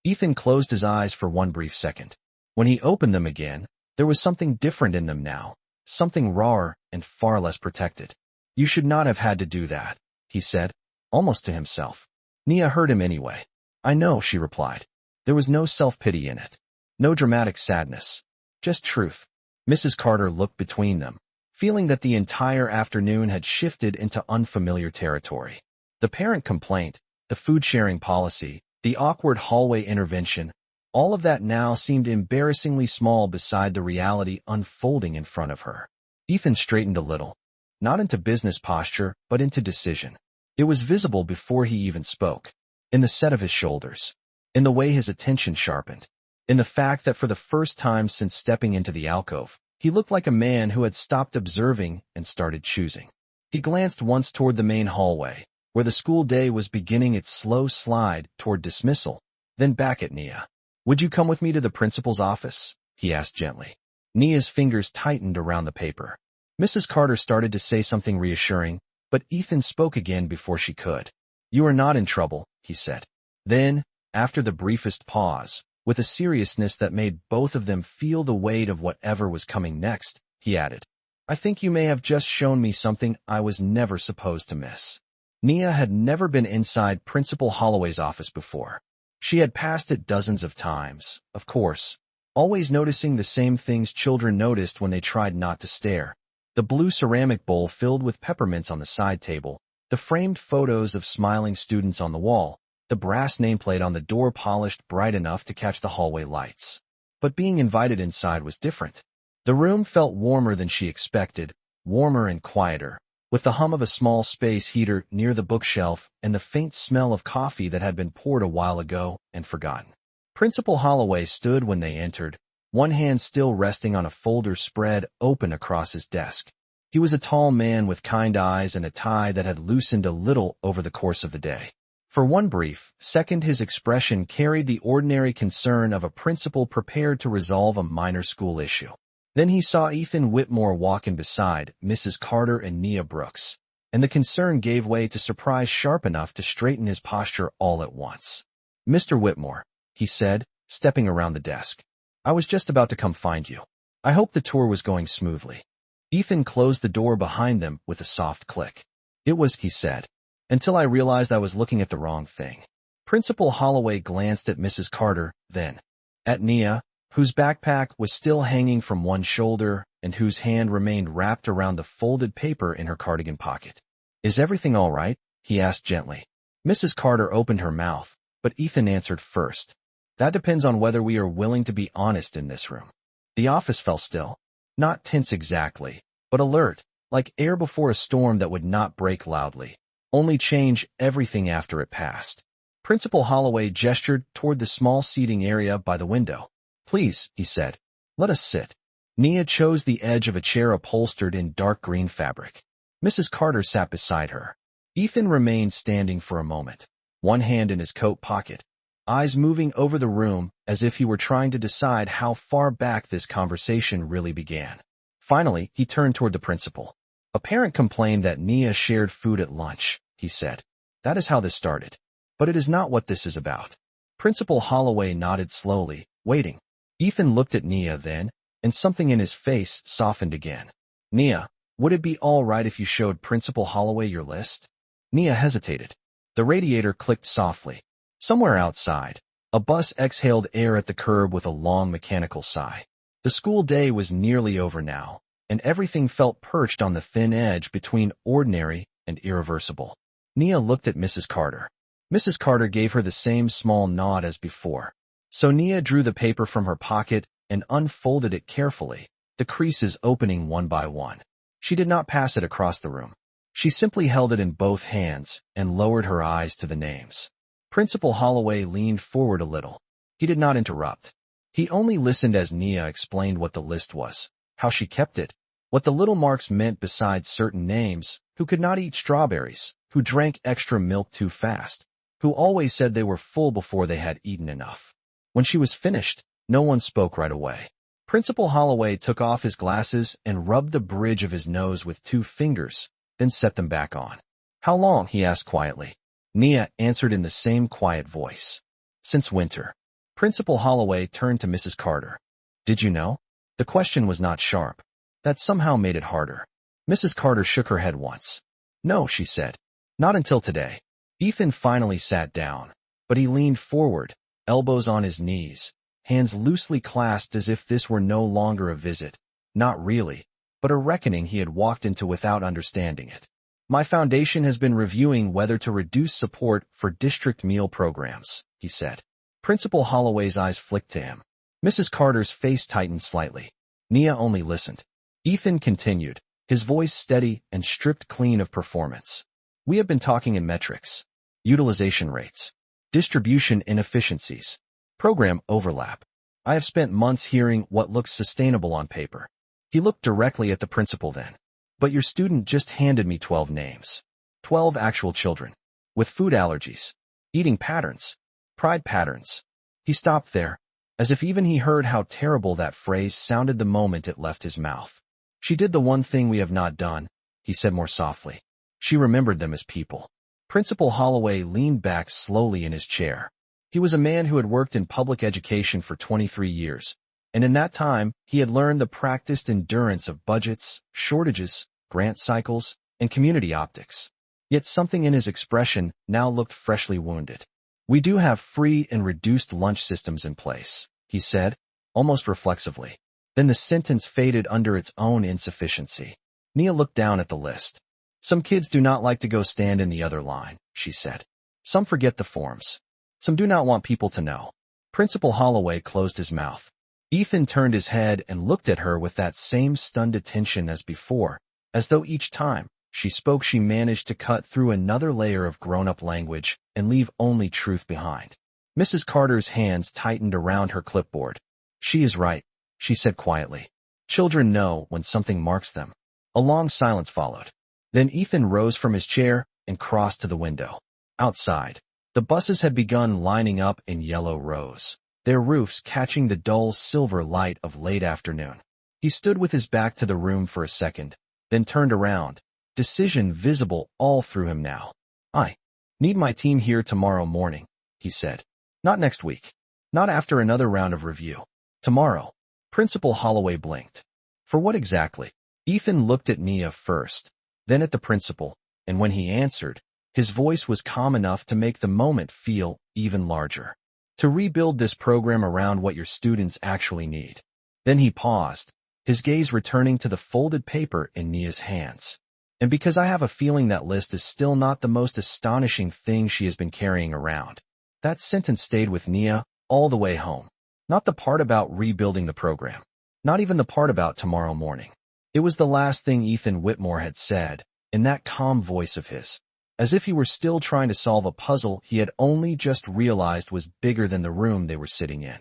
Ethan closed his eyes for one brief second. When he opened them again, there was something different in them now. Something rawer and far less protected. You should not have had to do that, he said, almost to himself. Nia heard him anyway. I know, she replied. There was no self-pity in it. No dramatic sadness. Just truth. Mrs. Carter looked between them, feeling that the entire afternoon had shifted into unfamiliar territory. The parent complaint, the food-sharing policy, the awkward hallway intervention, all of that now seemed embarrassingly small beside the reality unfolding in front of her. Ethan straightened a little, not into business posture, but into decision. It was visible before he even spoke, in the set of his shoulders, in the way his attention sharpened, in the fact that for the first time since stepping into the alcove, he looked like a man who had stopped observing and started choosing. He glanced once toward the main hallway, where the school day was beginning its slow slide toward dismissal, then back at Nia. Would you come with me to the principal's office? He asked gently. Nia's fingers tightened around the paper. Mrs. Carter started to say something reassuring, but Ethan spoke again before she could. You are not in trouble, he said. Then, after the briefest pause, with a seriousness that made both of them feel the weight of whatever was coming next, he added, I think you may have just shown me something I was never supposed to miss. Nia had never been inside Principal Holloway's office before. She had passed it dozens of times, of course, always noticing the same things children noticed when they tried not to stare. The blue ceramic bowl filled with peppermints on the side table, the framed photos of smiling students on the wall, the brass nameplate on the door polished bright enough to catch the hallway lights. But being invited inside was different. The room felt warmer than she expected, warmer and quieter, with the hum of a small space heater near the bookshelf and the faint smell of coffee that had been poured a while ago and forgotten. Principal Holloway stood when they entered, one hand still resting on a folder spread open across his desk. He was a tall man with kind eyes and a tie that had loosened a little over the course of the day. For one brief second his expression carried the ordinary concern of a principal prepared to resolve a minor school issue. Then he saw Ethan Whitmore walking beside Mrs. Carter and Nia Brooks, and the concern gave way to surprise sharp enough to straighten his posture all at once. Mr. Whitmore, he said, stepping around the desk. I was just about to come find you. I hope the tour was going smoothly. Ethan closed the door behind them with a soft click. It was, he said, until I realized I was looking at the wrong thing. Principal Holloway glanced at Mrs. Carter, then at Nia, whose backpack was still hanging from one shoulder and whose hand remained wrapped around the folded paper in her cardigan pocket. Is everything all right? He asked gently. Mrs. Carter opened her mouth, but Ethan answered first. That depends on whether we are willing to be honest in this room. The office fell still. Not tense exactly, but alert, like air before a storm that would not break loudly, only change everything after it passed. Principal Holloway gestured toward the small seating area by the window. Please, he said, let us sit. Nia chose the edge of a chair upholstered in dark green fabric. Mrs. Carter sat beside her. Ethan remained standing for a moment, one hand in his coat pocket, eyes moving over the room as if he were trying to decide how far back this conversation really began. Finally, he turned toward the principal. A parent complained that Nia shared food at lunch, he said. That is how this started. But it is not what this is about. Principal Holloway nodded slowly, waiting. Ethan looked at Nia then, and something in his face softened again. Nia, would it be all right if you showed Principal Holloway your list? Nia hesitated. The radiator clicked softly. Somewhere outside, a bus exhaled air at the curb with a long mechanical sigh. The school day was nearly over now, and everything felt perched on the thin edge between ordinary and irreversible. Nia looked at Mrs. Carter. Mrs. Carter gave her the same small nod as before. So Nia drew the paper from her pocket and unfolded it carefully, the creases opening one by one. She did not pass it across the room. She simply held it in both hands and lowered her eyes to the names. Principal Holloway leaned forward a little. He did not interrupt. He only listened as Nia explained what the list was, how she kept it, what the little marks meant besides certain names, who could not eat strawberries, who drank extra milk too fast, who always said they were full before they had eaten enough. When she was finished, no one spoke right away. Principal Holloway took off his glasses and rubbed the bridge of his nose with 2 fingers, then set them back on. How long? He asked quietly. Nia answered in the same quiet voice. Since winter. Principal Holloway turned to Mrs. Carter. Did you know? The question was not sharp. That somehow made it harder. Mrs. Carter shook her head once. No, she said. Not until today. Ethan finally sat down, but he leaned forward, elbows on his knees, hands loosely clasped as if this were no longer a visit. Not really, but a reckoning he had walked into without understanding it. My foundation has been reviewing whether to reduce support for district meal programs, he said. Principal Holloway's eyes flicked to him. Mrs. Carter's face tightened slightly. Nia only listened. Ethan continued, his voice steady and stripped clean of performance. We have been talking in metrics, utilization rates, distribution inefficiencies, program overlap. I have spent months hearing what looks sustainable on paper. He looked directly at the principal then. But your student just handed me 12 names. 12 actual children. With food allergies. Eating patterns. Pride patterns. He stopped there, as if even he heard how terrible that phrase sounded the moment it left his mouth. She did the one thing we have not done, he said more softly. She remembered them as people. Principal Holloway leaned back slowly in his chair. He was a man who had worked in public education for 23 years. And in that time, he had learned the practiced endurance of budgets, shortages, grant cycles, and community optics. Yet something in his expression now looked freshly wounded. We do have free and reduced lunch systems in place, he said, almost reflexively. Then the sentence faded under its own insufficiency. Nia looked down at the list. Some kids do not like to go stand in the other line, she said. Some forget the forms. Some do not want people to know. Principal Holloway closed his mouth. Ethan turned his head and looked at her with that same stunned attention as before, as though each time she spoke she managed to cut through another layer of grown-up language and leave only truth behind. Mrs. Carter's hands tightened around her clipboard. She is right, she said quietly. Children know when something marks them. A long silence followed. Then Ethan rose from his chair and crossed to the window. Outside, the buses had begun lining up in yellow rows, their roofs catching the dull silver light of late afternoon. He stood with his back to the room for a second, then turned around, decision visible all through him now. I need my team here tomorrow morning, he said. Not next week. Not after another round of review. Tomorrow. Principal Holloway blinked. For what exactly? Ethan looked at Nia first, then at the principal, and when he answered, his voice was calm enough to make the moment feel even larger. To rebuild this program around what your students actually need. Then he paused, his gaze returning to the folded paper in Nia's hands. And because I have a feeling that list is still not the most astonishing thing she has been carrying around. That sentence stayed with Nia all the way home. Not the part about rebuilding the program. Not even the part about tomorrow morning. It was the last thing Ethan Whitmore had said, in that calm voice of his. As if he were still trying to solve a puzzle he had only just realized was bigger than the room they were sitting in.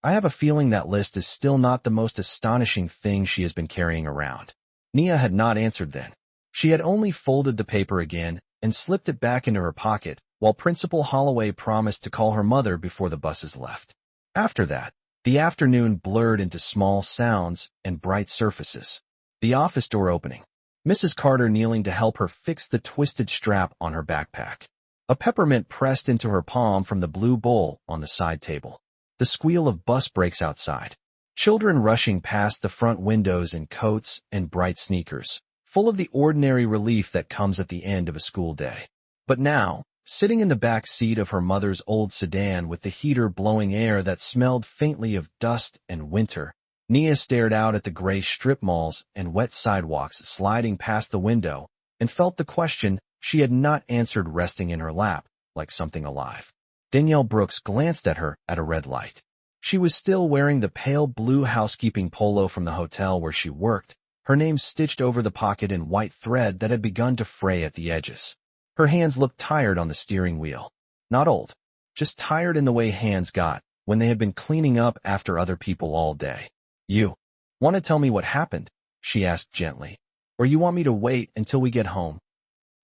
I have a feeling that list is still not the most astonishing thing she has been carrying around. Nia had not answered then. She had only folded the paper again and slipped it back into her pocket, while Principal Holloway promised to call her mother before the buses left. After that, the afternoon blurred into small sounds and bright surfaces. The office door opening. Mrs. Carter kneeling to help her fix the twisted strap on her backpack. A peppermint pressed into her palm from the blue bowl on the side table. The squeal of bus brakes outside. Children rushing past the front windows in coats and bright sneakers, full of the ordinary relief that comes at the end of a school day. But now, sitting in the back seat of her mother's old sedan with the heater blowing air that smelled faintly of dust and winter, Nia stared out at the gray strip malls and wet sidewalks sliding past the window and felt the question she had not answered resting in her lap, like something alive. Danielle Brooks glanced at her at a red light. She was still wearing the pale blue housekeeping polo from the hotel where she worked, her name stitched over the pocket in white thread that had begun to fray at the edges. Her hands looked tired on the steering wheel. Not old, just tired in the way hands got when they had been cleaning up after other people all day. "You want to tell me what happened?" she asked gently. "Or you want me to wait until we get home?"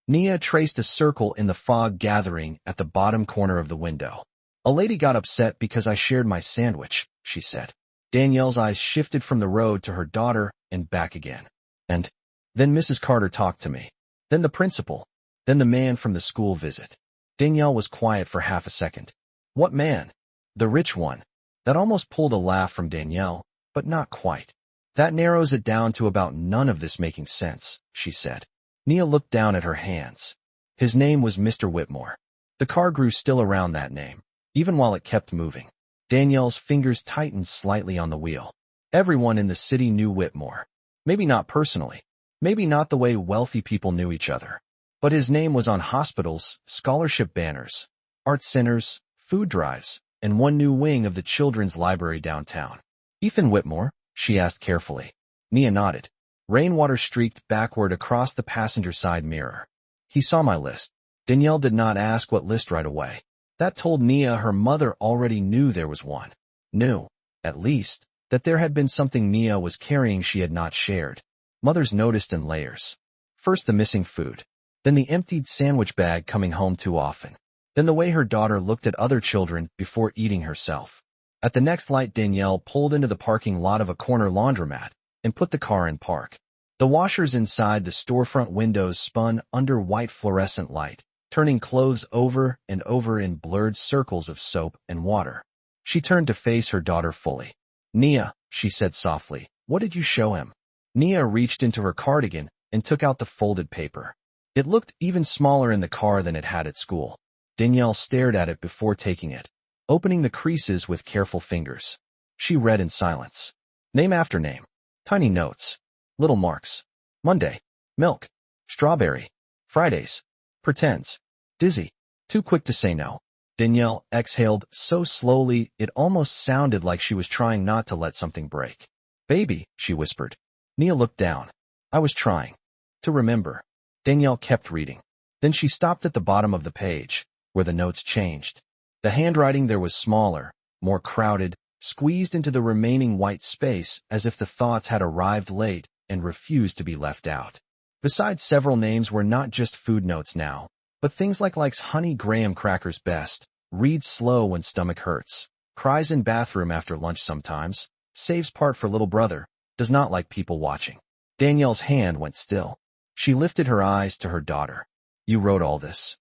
Nia traced a circle in the fog gathering at the bottom corner of the window. "A lady got upset because I shared my sandwich," she said. Danielle's eyes shifted from the road to her daughter and back again. "And then Mrs. Carter talked to me. Then the principal. Then the man from the school visit." Danielle was quiet for half a second. "What man?" "The rich one." That almost pulled a laugh from Danielle, but not quite. "That narrows it down to about none of this making sense," she said. Nia looked down at her hands. "His name was Mr. Whitmore." The car grew still around that name, even while it kept moving. Danielle's fingers tightened slightly on the wheel. Everyone in the city knew Whitmore. Maybe not personally. Maybe not the way wealthy people knew each other. But his name was on hospitals, scholarship banners, art centers, food drives, and one new wing of the children's library downtown. "Ethan Whitmore?" she asked carefully. Nia nodded. Rainwater streaked backward across the passenger side mirror. "He saw my list." Danielle did not ask what list right away. That told Nia her mother already knew there was one. Knew, at least, that there had been something Nia was carrying she had not shared. Mothers noticed in layers. First the missing food. Then the emptied sandwich bag coming home too often. Then the way her daughter looked at other children before eating herself. At the next light, Danielle pulled into the parking lot of a corner laundromat and put the car in park. The washers inside the storefront windows spun under white fluorescent light, turning clothes over and over in blurred circles of soap and water. She turned to face her daughter fully. "Nia," she said softly, "what did you show him?" Nia reached into her cardigan and took out the folded paper. It looked even smaller in the car than it had at school. Danielle stared at it before taking it, opening the creases with careful fingers. She read in silence. Name after name. Tiny notes. Little marks. Monday. Milk. Strawberry. Fridays. Pretends. Dizzy. Too quick to say no. Danielle exhaled so slowly it almost sounded like she was trying not to let something break. "Baby," she whispered. Nia looked down. "I was trying to remember." Danielle kept reading. Then she stopped at the bottom of the page, where the notes changed. The handwriting there was smaller, more crowded, squeezed into the remaining white space as if the thoughts had arrived late and refused to be left out. Besides, several names were not just food notes now, but things like likes honey graham crackers best, reads slow when stomach hurts, cries in bathroom after lunch sometimes, saves part for little brother, does not like people watching. Danielle's hand went still. She lifted her eyes to her daughter. "You wrote all this?"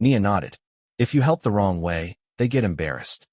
Nia nodded. "If you help the wrong way, they get embarrassed."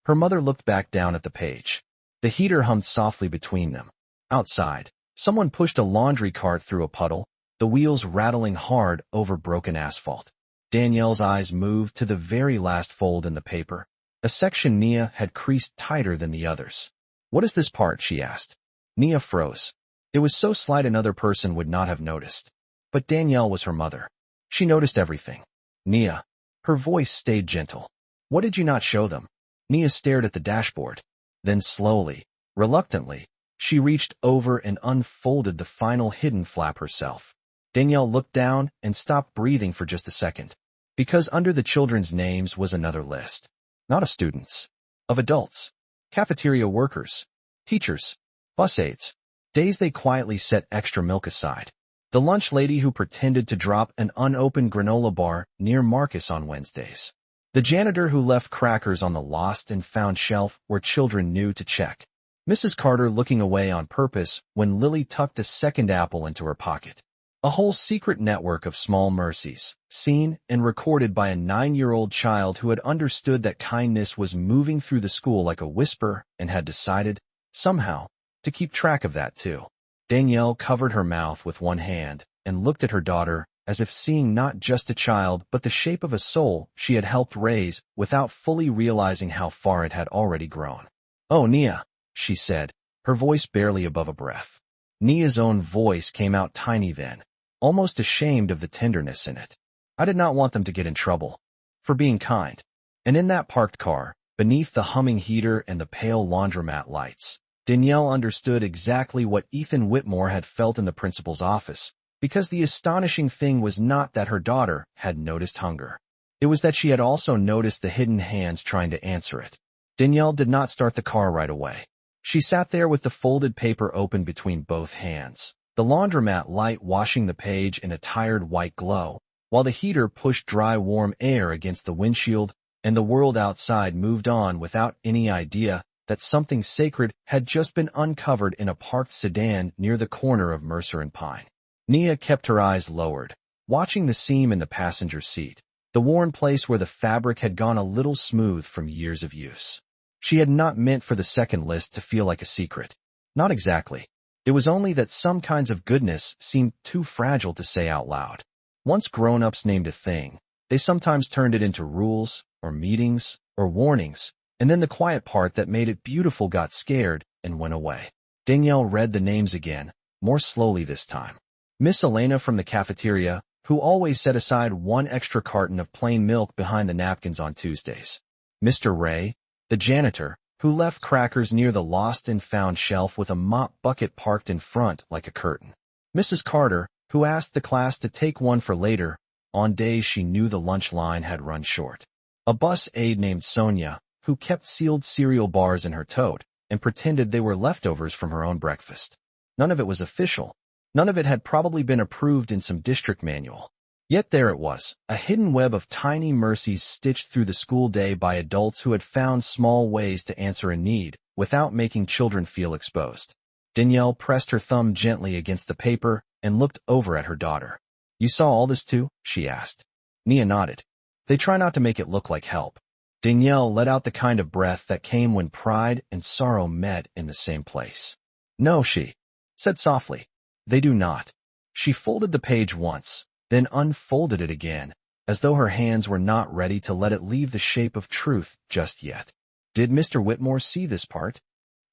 Her mother looked back down at the page. The heater hummed softly between them. Outside, someone pushed a laundry cart through a puddle, the wheels rattling hard over broken asphalt. Danielle's eyes moved to the very last fold in the paper, a section Nia had creased tighter than the others. "What is this part?" she asked. Nia froze. It was so slight another person would not have noticed. But Danielle was her mother. She noticed everything. "Nia." Her voice stayed gentle. "What did you not show them?" Nia stared at the dashboard. Then slowly, reluctantly, she reached over and unfolded the final hidden flap herself. Danielle looked down and stopped breathing for just a second, because under the children's names was another list. Not of students, of adults, cafeteria workers, teachers, bus aides, days they quietly set extra milk aside. The lunch lady who pretended to drop an unopened granola bar near Marcus on Wednesdays. The janitor who left crackers on the lost and found shelf where children knew to check. Mrs. Carter looking away on purpose when Lily tucked a second apple into her pocket. A whole secret network of small mercies, seen and recorded by a 9-year-old child who had understood that kindness was moving through the school like a whisper and had decided, somehow, to keep track of that too. Danielle covered her mouth with one hand and looked at her daughter as if seeing not just a child but the shape of a soul she had helped raise without fully realizing how far it had already grown. "Oh, Nia," she said, her voice barely above a breath. Nia's own voice came out tiny then, almost ashamed of the tenderness in it. "I did not want them to get in trouble. For being kind." And in that parked car, beneath the humming heater and the pale laundromat lights, Danielle understood exactly what Ethan Whitmore had felt in the principal's office, because the astonishing thing was not that her daughter had noticed hunger. It was that she had also noticed the hidden hands trying to answer it. Danielle did not start the car right away. She sat there with the folded paper open between both hands, the laundromat light washing the page in a tired white glow, while the heater pushed dry warm air against the windshield, and the world outside moved on without any idea that something sacred had just been uncovered in a parked sedan near the corner of Mercer and Pine. Nia kept her eyes lowered, watching the seam in the passenger seat, the worn place where the fabric had gone a little smooth from years of use. She had not meant for the second list to feel like a secret. Not exactly. It was only that some kinds of goodness seemed too fragile to say out loud. Once grown-ups named a thing, they sometimes turned it into rules, or meetings, or warnings, and then the quiet part that made it beautiful got scared and went away. Danielle read the names again, more slowly this time. Miss Elena from the cafeteria, who always set aside one extra carton of plain milk behind the napkins on Tuesdays. Mr. Ray, the janitor, who left crackers near the lost and found shelf with a mop bucket parked in front like a curtain. Mrs. Carter, who asked the class to take one for later, on days she knew the lunch line had run short. A bus aide named Sonia, who kept sealed cereal bars in her tote and pretended they were leftovers from her own breakfast. None of it was official. None of it had probably been approved in some district manual. Yet there it was, a hidden web of tiny mercies stitched through the school day by adults who had found small ways to answer a need without making children feel exposed. Danielle pressed her thumb gently against the paper and looked over at her daughter. "You saw all this too?" she asked. Nia nodded. "They try not to make it look like help." Danielle let out the kind of breath that came when pride and sorrow met in the same place. "No," she said softly. "They do not." She folded the page once, then unfolded it again, as though her hands were not ready to let it leave the shape of truth just yet. "Did Mr. Whitmore see this part?"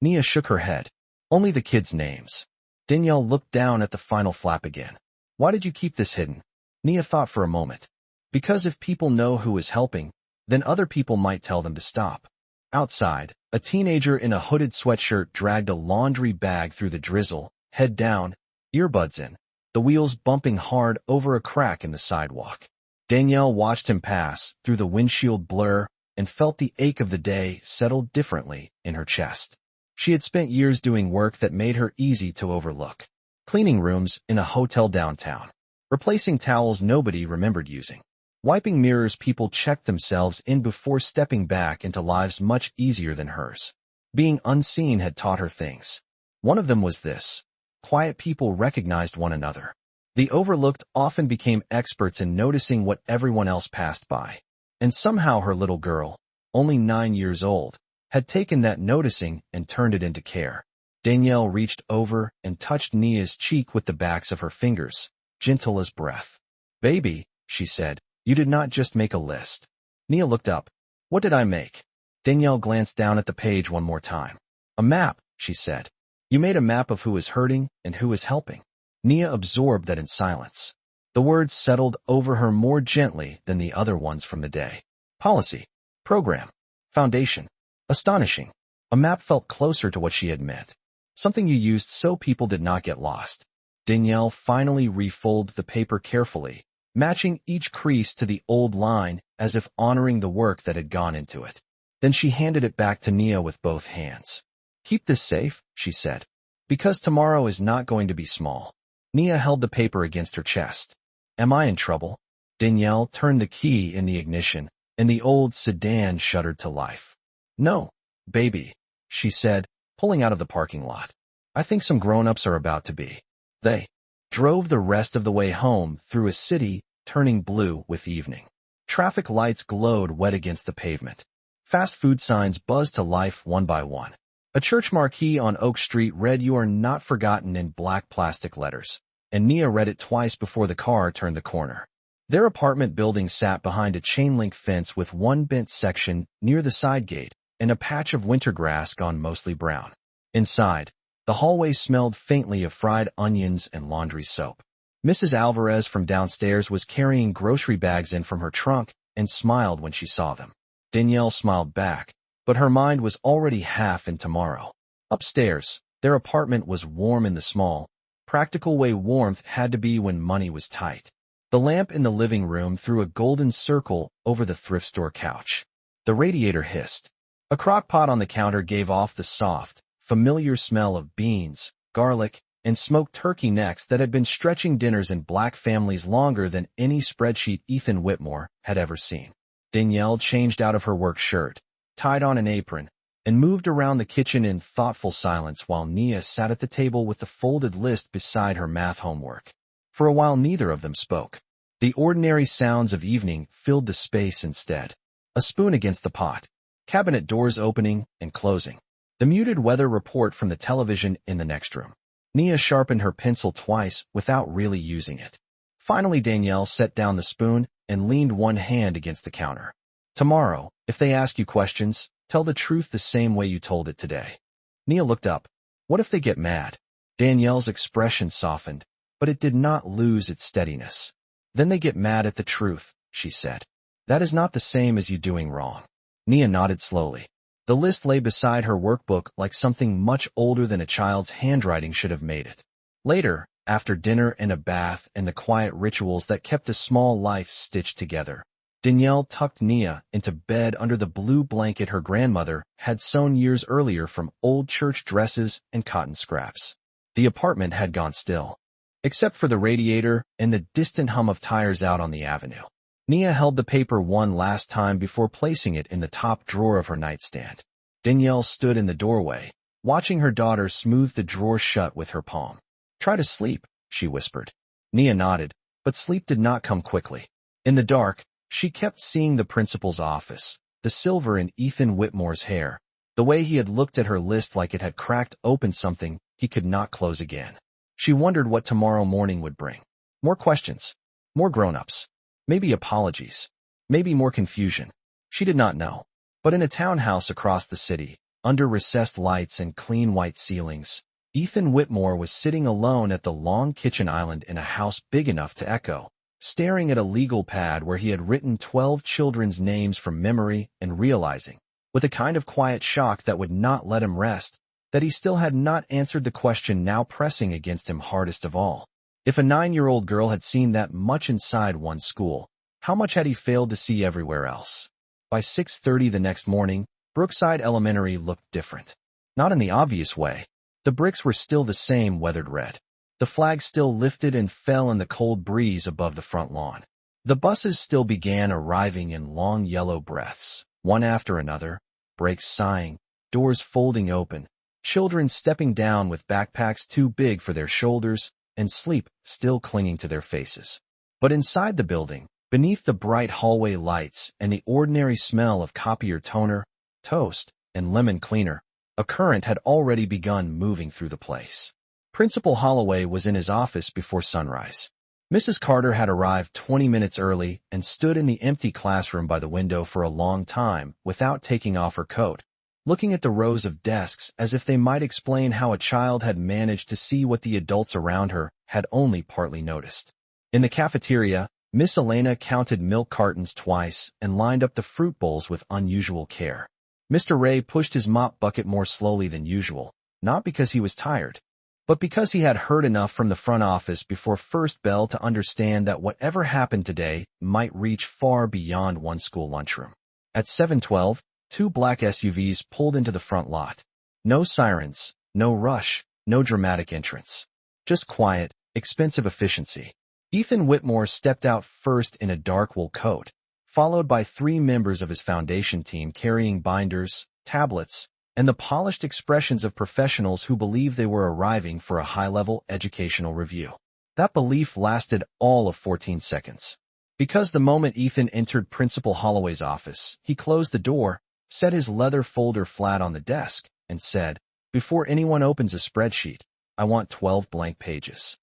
Nia shook her head. "Only the kids' names." Danielle looked down at the final flap again. "Why did you keep this hidden?" Nia thought for a moment. "Because if people know who is helping, then other people might tell them to stop." Outside, a teenager in a hooded sweatshirt dragged a laundry bag through the drizzle, head down, earbuds in, the wheels bumping hard over a crack in the sidewalk. Danielle watched him pass through the windshield blur and felt the ache of the day settle differently in her chest. She had spent years doing work that made her easy to overlook. Cleaning rooms in a hotel downtown. Replacing towels nobody remembered using. Wiping mirrors people checked themselves in before stepping back into lives much easier than hers. Being unseen had taught her things. One of them was this. Quiet people recognized one another. The overlooked often became experts in noticing what everyone else passed by. And somehow her little girl, only 9 years old, had taken that noticing and turned it into care. Danielle reached over and touched Nia's cheek with the backs of her fingers, gentle as breath. "Baby," she said, "you did not just make a list." Nia looked up. "What did I make?" Danielle glanced down at the page one more time. "A map," she said. "You made a map of who is hurting and who is helping." Nia absorbed that in silence. The words settled over her more gently than the other ones from the day. Policy. Program. Foundation. Astonishing. A map felt closer to what she had meant. Something you used so people did not get lost. Danielle finally refolded the paper carefully, matching each crease to the old line as if honoring the work that had gone into it. Then she handed it back to Nia with both hands. "Keep this safe," she said, "because tomorrow is not going to be small." Nia held the paper against her chest. "Am I in trouble?" Danielle turned the key in the ignition, and the old sedan shuddered to life. "No, baby," she said, pulling out of the parking lot. "I think some grown-ups are about to be." They drove the rest of the way home through a city turning blue with evening. Traffic lights glowed wet against the pavement. Fast food signs buzzed to life one by one. A church marquee on Oak Street read "You are not forgotten" in black plastic letters, and Nia read it twice before the car turned the corner. Their apartment building sat behind a chain-link fence with one bent section near the side gate and a patch of winter grass gone mostly brown. Inside, the hallway smelled faintly of fried onions and laundry soap. Mrs. Alvarez from downstairs was carrying grocery bags in from her trunk and smiled when she saw them. Danielle smiled back, but her mind was already half in tomorrow. Upstairs, their apartment was warm in the small, practical way warmth had to be when money was tight. The lamp in the living room threw a golden circle over the thrift store couch. The radiator hissed. A crock pot on the counter gave off the soft, familiar smell of beans, garlic, and smoked turkey necks that had been stretching dinners in black families longer than any spreadsheet Ethan Whitmore had ever seen. Danielle changed out of her work shirt, tied on an apron, and moved around the kitchen in thoughtful silence while Nia sat at the table with the folded list beside her math homework. For a while neither of them spoke. The ordinary sounds of evening filled the space instead. A spoon against the pot, cabinet doors opening and closing, the muted weather report from the television in the next room. Nia sharpened her pencil twice without really using it. Finally Danielle set down the spoon and leaned one hand against the counter. Tomorrow, if they ask you questions, tell the truth the same way you told it today. Nia looked up. What if they get mad? Danielle's expression softened, but it did not lose its steadiness. Then they get mad at the truth, she said. That is not the same as you doing wrong. Nia nodded slowly. The list lay beside her workbook like something much older than a child's handwriting should have made it. Later, after dinner and a bath and the quiet rituals that kept a small life stitched together, Danielle tucked Nia into bed under the blue blanket her grandmother had sewn years earlier from old church dresses and cotton scraps. The apartment had gone still, except for the radiator and the distant hum of tires out on the avenue. Nia held the paper one last time before placing it in the top drawer of her nightstand. Danielle stood in the doorway, watching her daughter smooth the drawer shut with her palm. Try to sleep, she whispered. Nia nodded, but sleep did not come quickly. In the dark, she kept seeing the principal's office, the silver in Ethan Whitmore's hair, the way he had looked at her list like it had cracked open something he could not close again. She wondered what tomorrow morning would bring. More questions, more grown-ups, maybe apologies, maybe more confusion. She did not know. But in a townhouse across the city, under recessed lights and clean white ceilings, Ethan Whitmore was sitting alone at the long kitchen island in a house big enough to echo, staring at a legal pad where he had written 12 children's names from memory and realizing, with a kind of quiet shock that would not let him rest, that he still had not answered the question now pressing against him hardest of all. If a 9-year-old girl had seen that much inside one school, how much had he failed to see everywhere else? By 6:30 the next morning, Brookside Elementary looked different. Not in the obvious way. The bricks were still the same weathered red. The flag still lifted and fell in the cold breeze above the front lawn. The buses still began arriving in long yellow breaths, one after another, brakes sighing, doors folding open, children stepping down with backpacks too big for their shoulders, and sleep still clinging to their faces. But inside the building, beneath the bright hallway lights and the ordinary smell of copier toner, toast, and lemon cleaner, a current had already begun moving through the place. Principal Holloway was in his office before sunrise. Mrs. Carter had arrived 20 minutes early and stood in the empty classroom by the window for a long time without taking off her coat, looking at the rows of desks as if they might explain how a child had managed to see what the adults around her had only partly noticed. In the cafeteria, Miss Elena counted milk cartons twice and lined up the fruit bowls with unusual care. Mr. Ray pushed his mop bucket more slowly than usual, not because he was tired, but because he had heard enough from the front office before first bell to understand that whatever happened today might reach far beyond one school lunchroom. At 7:12, 2 black SUVs pulled into the front lot. No sirens, no rush, no dramatic entrance. Just quiet, expensive efficiency. Ethan Whitmore stepped out first in a dark wool coat, followed by 3 members of his foundation team carrying binders, tablets, and the polished expressions of professionals who believed they were arriving for a high-level educational review. That belief lasted all of 14 seconds. Because the moment Ethan entered Principal Holloway's office, he closed the door, set his leather folder flat on the desk, and said, "Before anyone opens a spreadsheet, I want 12 blank pages."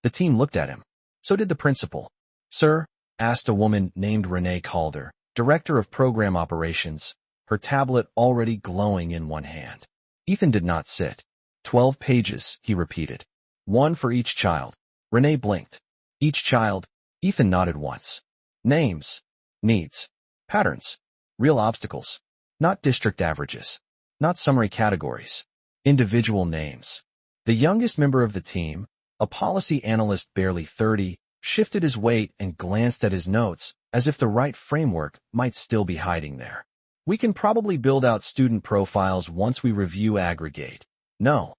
The team looked at him. So did the principal. "Sir?" asked a woman named Renee Calder, director of program operations, her tablet already glowing in one hand. Ethan did not sit. 12 pages, he repeated. 1 for each child. Renee blinked. Each child. Ethan nodded once. Names. Needs. Patterns. Real obstacles. Not district averages. Not summary categories. Individual names. The youngest member of the team, a policy analyst barely 30, shifted his weight and glanced at his notes as if the right framework might still be hiding there. We can probably build out student profiles once we review aggregate. No,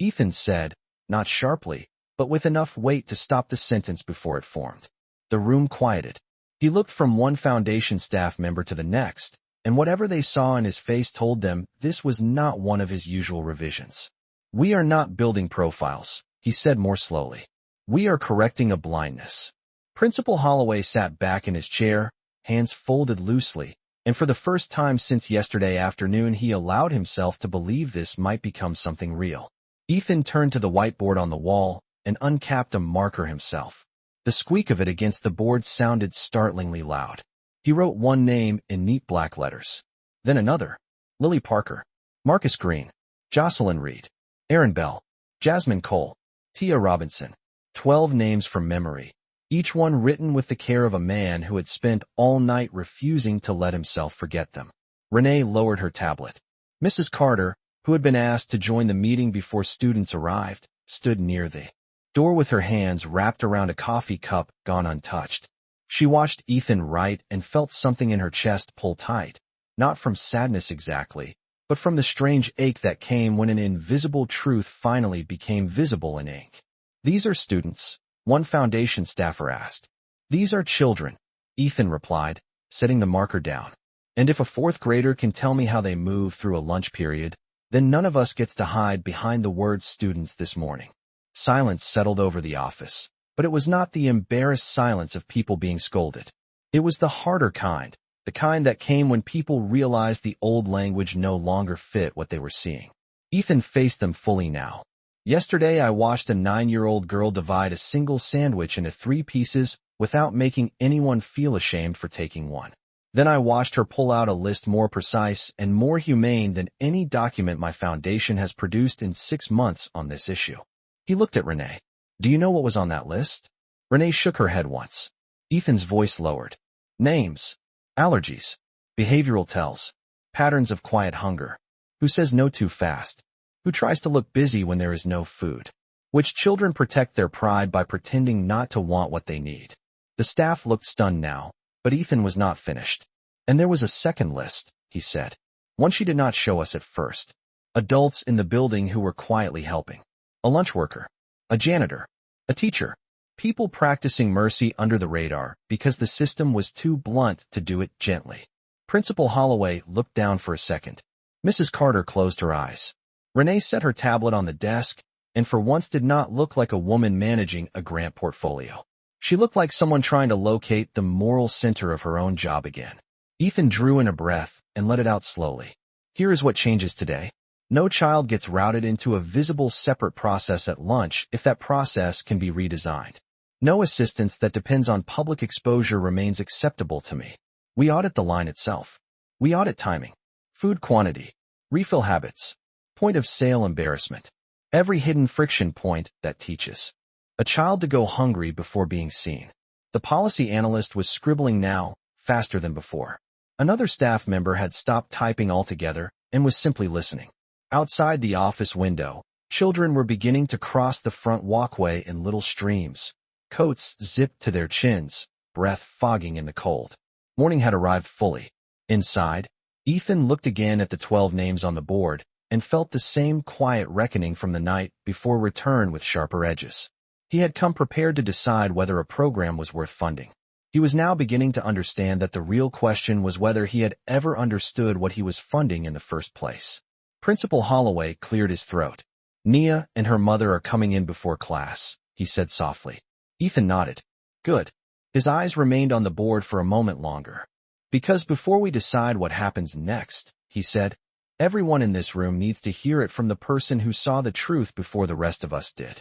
Ethan said, not sharply, but with enough weight to stop the sentence before it formed. The room quieted. He looked from one foundation staff member to the next, and whatever they saw in his face told them this was not one of his usual revisions. We are not building profiles, he said more slowly. We are correcting a blindness. Principal Holloway sat back in his chair, hands folded loosely, and for the first time since yesterday afternoon he allowed himself to believe this might become something real. Ethan turned to the whiteboard on the wall and uncapped a marker himself. The squeak of it against the board sounded startlingly loud. He wrote one name in neat black letters. Then another. Lily Parker. Marcus Green. Jocelyn Reed. Aaron Bell. Jasmine Cole. Tia Robinson. 12 names from memory, each one written with the care of a man who had spent all night refusing to let himself forget them. Renee lowered her tablet. Mrs. Carter, who had been asked to join the meeting before students arrived, stood near the door with her hands wrapped around a coffee cup gone untouched. She watched Ethan write and felt something in her chest pull tight, not from sadness exactly, but from the strange ache that came when an invisible truth finally became visible in ink. These are students, one foundation staffer asked. These are children, Ethan replied, setting the marker down. And if a fourth grader can tell me how they move through a lunch period, then none of us gets to hide behind the word students this morning. Silence settled over the office, but it was not the embarrassed silence of people being scolded. It was the harder kind, the kind that came when people realized the old language no longer fit what they were seeing. Ethan faced them fully now. Yesterday I watched a 9-year-old girl divide a single sandwich into 3 pieces without making anyone feel ashamed for taking one. Then I watched her pull out a list more precise and more humane than any document my foundation has produced in 6 months on this issue. He looked at Renee. Do you know what was on that list? Renee shook her head once. Ethan's voice lowered. Names, allergies, behavioral tells, patterns of quiet hunger. Who says no too fast? Who tries to look busy when there is no food? Which children protect their pride by pretending not to want what they need? The staff looked stunned now, but Ethan was not finished. And there was a second list, he said. One she did not show us at first. Adults in the building who were quietly helping. A lunch worker. A janitor. A teacher. People practicing mercy under the radar because the system was too blunt to do it gently. Principal Holloway looked down for a second. Mrs. Carter closed her eyes. Renee set her tablet on the desk and for once did not look like a woman managing a grant portfolio. She looked like someone trying to locate the moral center of her own job again. Ethan drew in a breath and let it out slowly. Here is what changes today. No child gets routed into a visible separate process at lunch if that process can be redesigned. No assistance that depends on public exposure remains acceptable to me. We audit the line itself. We audit timing, food quantity, refill habits, point of sale embarrassment, every hidden friction point that teaches a child to go hungry before being seen. The policy analyst was scribbling now, faster than before. Another staff member had stopped typing altogether and was simply listening. Outside the office window, children were beginning to cross the front walkway in little streams, coats zipped to their chins, breath fogging in the cold. Morning had arrived fully. Inside, Ethan looked again at the 12 names on the board and felt the same quiet reckoning from the night before return with sharper edges. He had come prepared to decide whether a program was worth funding. He was now beginning to understand that the real question was whether he had ever understood what he was funding in the first place. Principal Holloway cleared his throat. Nia and her mother are coming in before class, he said softly. Ethan nodded. Good. His eyes remained on the board for a moment longer. Because before we decide what happens next, he said, everyone in this room needs to hear it from the person who saw the truth before the rest of us did.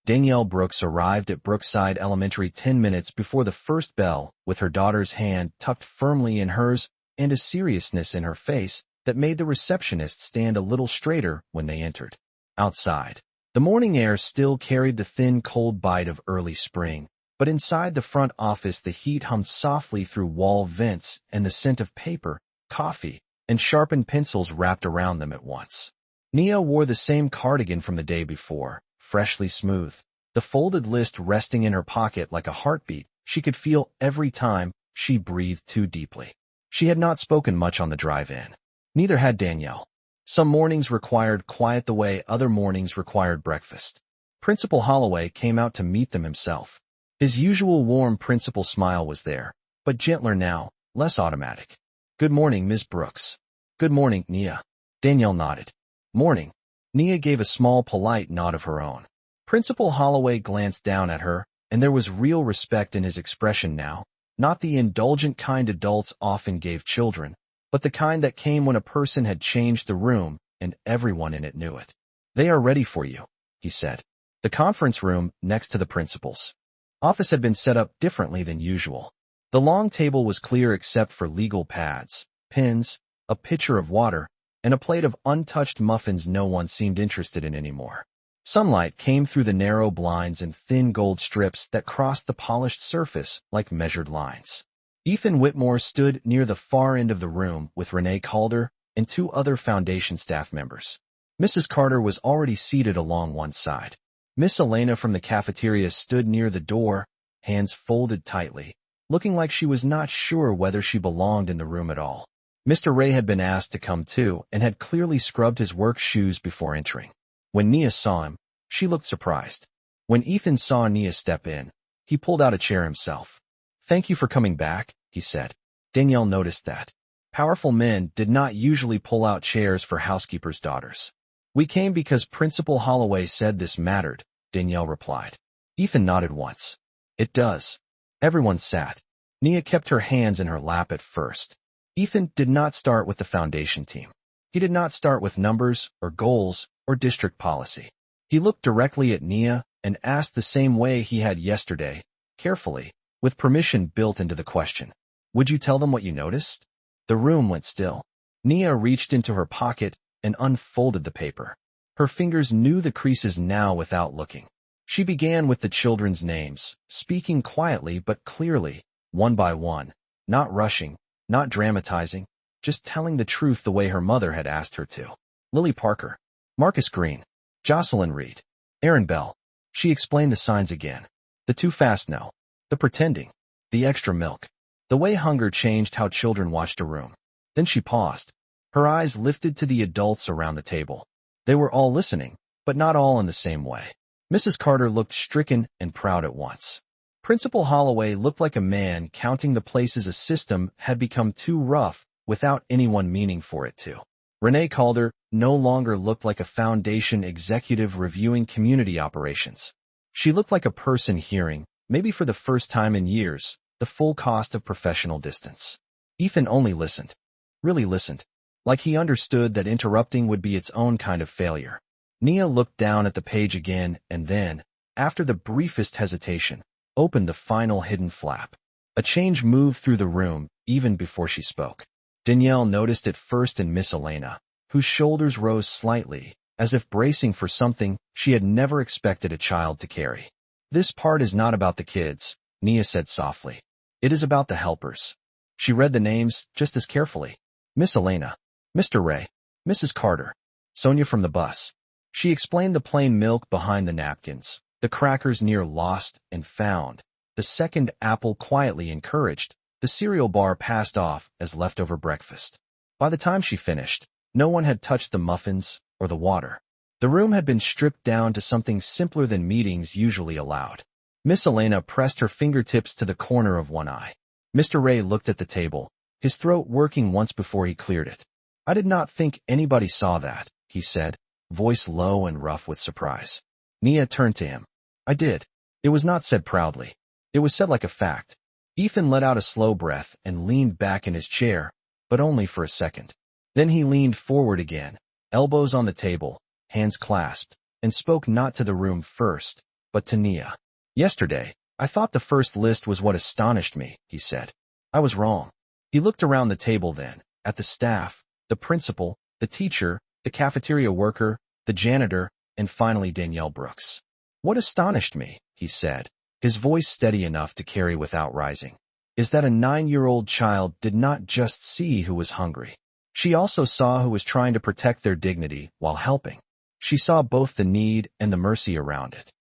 Danielle Brooks arrived at Brookside Elementary 10 minutes before the first bell, with her daughter's hand tucked firmly in hers and a seriousness in her face that made the receptionist stand a little straighter when they entered. Outside, the morning air still carried the thin, cold bite of early spring, but inside the front office the heat hummed softly through wall vents and the scent of paper, coffee, and sharpened pencils wrapped around them at once. Nia wore the same cardigan from the day before, freshly smooth. The folded list resting in her pocket like a heartbeat she could feel every time she breathed too deeply. She had not spoken much on the drive in. Neither had Danielle. Some mornings required quiet the way other mornings required breakfast. Principal Holloway came out to meet them himself. His usual warm principal smile was there, but gentler now, less automatic. "Good morning, Miss Brooks." "Good morning, Nia." Danielle nodded. "Morning." Nia gave a small polite nod of her own. Principal Holloway glanced down at her, and there was real respect in his expression now, not the indulgent kind adults often gave children, but the kind that came when a person had changed the room and everyone in it knew it. "They are ready for you," he said. The conference room next to the principal's office had been set up differently than usual. The long table was clear except for legal pads, pens, a pitcher of water, and a plate of untouched muffins no one seemed interested in anymore. Sunlight came through the narrow blinds and thin gold strips that crossed the polished surface like measured lines. Ethan Whitmore stood near the far end of the room with Renee Calder and two other foundation staff members. Mrs. Carter was already seated along one side. Miss Elena from the cafeteria stood near the door, hands folded tightly, looking like she was not sure whether she belonged in the room at all. Mr. Ray had been asked to come too and had clearly scrubbed his work shoes before entering. When Nia saw him, she looked surprised. When Ethan saw Nia step in, he pulled out a chair himself. "Thank you for coming back," he said. Danielle noticed that. Powerful men did not usually pull out chairs for housekeepers' daughters. "We came because Principal Holloway said this mattered," Danielle replied. Ethan nodded once. "It does." Everyone sat. Nia kept her hands in her lap at first. Ethan did not start with the foundation team. He did not start with numbers or goals or district policy. He looked directly at Nia and asked the same way he had yesterday, carefully, with permission built into the question. "Would you tell them what you noticed?" The room went still. Nia reached into her pocket and unfolded the paper. Her fingers knew the creases now without looking. She began with the children's names, speaking quietly but clearly, one by one, not rushing, not dramatizing, just telling the truth the way her mother had asked her to. Lily Parker, Marcus Green, Jocelyn Reed, Aaron Bell. She explained the signs again. The too fast no. The pretending. The extra milk. The way hunger changed how children watched a room. Then she paused. Her eyes lifted to the adults around the table. They were all listening, but not all in the same way. Mrs. Carter looked stricken and proud at once. Principal Holloway looked like a man counting the places a system had become too rough without anyone meaning for it to. Renee Calder no longer looked like a foundation executive reviewing community operations. She looked like a person hearing, maybe for the first time in years, the full cost of professional distance. Ethan only listened. Really listened. Like he understood that interrupting would be its own kind of failure. Nia looked down at the page again and then, after the briefest hesitation, opened the final hidden flap. A change moved through the room even before she spoke. Danielle noticed it first in Miss Elena, whose shoulders rose slightly, as if bracing for something she had never expected a child to carry. "This part is not about the kids," Nia said softly. "It is about the helpers." She read the names just as carefully. Miss Elena, Mr. Ray, Mrs. Carter, Sonia from the bus. She explained the plain milk behind the napkins, the crackers near lost and found, the second apple quietly encouraged, the cereal bar passed off as leftover breakfast. By the time she finished, no one had touched the muffins or the water. The room had been stripped down to something simpler than meetings usually allowed. Miss Elena pressed her fingertips to the corner of one eye. Mr. Ray looked at the table, his throat working once before he cleared it. "I did not think anybody saw that," he said, voice low and rough with surprise. Nia turned to him. "I did." It was not said proudly. It was said like a fact. Ethan let out a slow breath and leaned back in his chair, but only for a second. Then he leaned forward again, elbows on the table, hands clasped, and spoke not to the room first, but to Nia. "Yesterday, I thought the first list was what astonished me," he said. "I was wrong." He looked around the table then, at the staff, the principal, the teacher, the cafeteria worker, the janitor, and finally Danielle Brooks. "What astonished me," he said, his voice steady enough to carry without rising, "is that a 9-year-old child did not just see who was hungry. She also saw who was trying to protect their dignity while helping. She saw both the need and the mercy around it.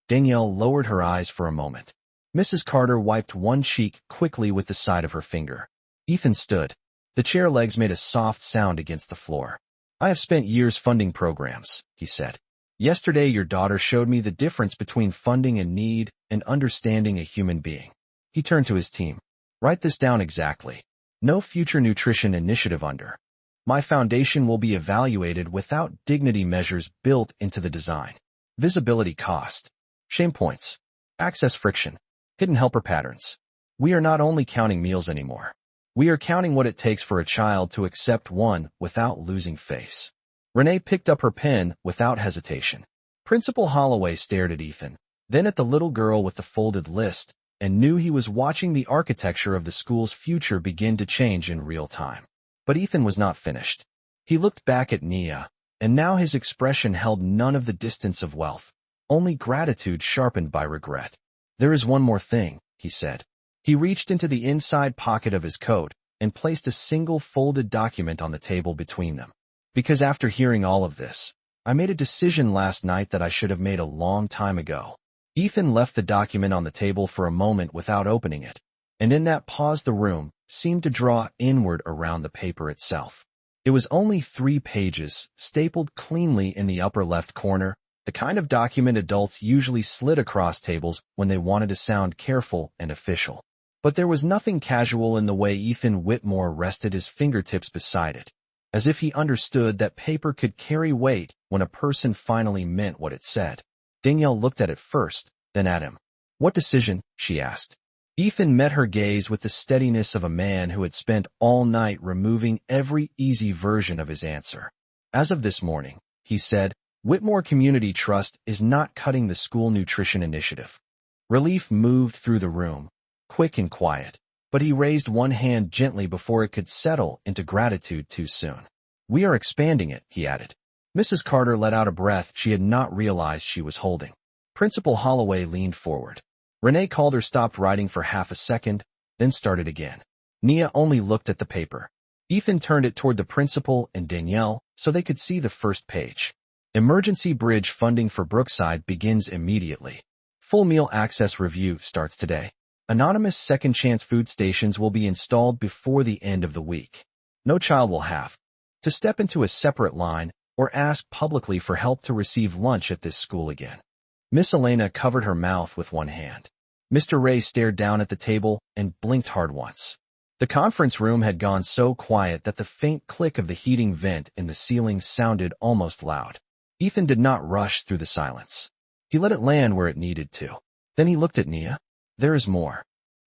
Danielle lowered her eyes for a moment. Mrs. Carter wiped one cheek quickly with the side of her finger. Ethan stood. The chair legs made a soft sound against the floor. I have spent years funding programs, he said. Yesterday your daughter showed me the difference between funding a need and understanding a human being. He turned to his team. Write this down exactly. No future nutrition initiative under my foundation will be evaluated without dignity measures built into the design. Visibility cost. Shame points. Access friction. Hidden helper patterns. We are not only counting meals anymore. We are counting what it takes for a child to accept one without losing face. Renee picked up her pen without hesitation. Principal Holloway stared at Ethan, then at the little girl with the folded list, and knew he was watching the architecture of the school's future begin to change in real time. But Ethan was not finished. He looked back at Nia, and now his expression held none of the distance of wealth, only gratitude sharpened by regret. There is one more thing, he said. He reached into the inside pocket of his coat and placed a single folded document on the table between them. Because after hearing all of this, I made a decision last night that I should have made a long time ago. Ethan left the document on the table for a moment without opening it, and in that pause the room seemed to draw inward around the paper itself. It was only 3 pages, stapled cleanly in the upper left corner, the kind of document adults usually slid across tables when they wanted to sound careful and official. But there was nothing casual in the way Ethan Whitmore rested his fingertips beside it, as if he understood that paper could carry weight when a person finally meant what it said. Danielle looked at it first, then at him. What decision? She asked. Ethan met her gaze with the steadiness of a man who had spent all night removing every easy version of his answer. As of this morning, he said, Whitmore Community Trust is not cutting the school nutrition initiative. Relief moved through the room, quick and quiet, but he raised one hand gently before it could settle into gratitude too soon. We are expanding it, he added. Mrs. Carter let out a breath she had not realized she was holding. Principal Holloway leaned forward. Renee Calder stopped writing for half a second, then started again. Nia only looked at the paper. Ethan turned it toward the principal and Danielle so they could see the first page. Emergency bridge funding for Brookside begins immediately. Full meal access review starts today. Anonymous second chance food stations will be installed before the end of the week. No child will have to step into a separate line or ask publicly for help to receive lunch at this school again. Miss Elena covered her mouth with one hand. Mr. Ray stared down at the table and blinked hard once. The conference room had gone so quiet that the faint click of the heating vent in the ceiling sounded almost loud. Ethan did not rush through the silence. He let it land where it needed to. Then he looked at Nia. There is more.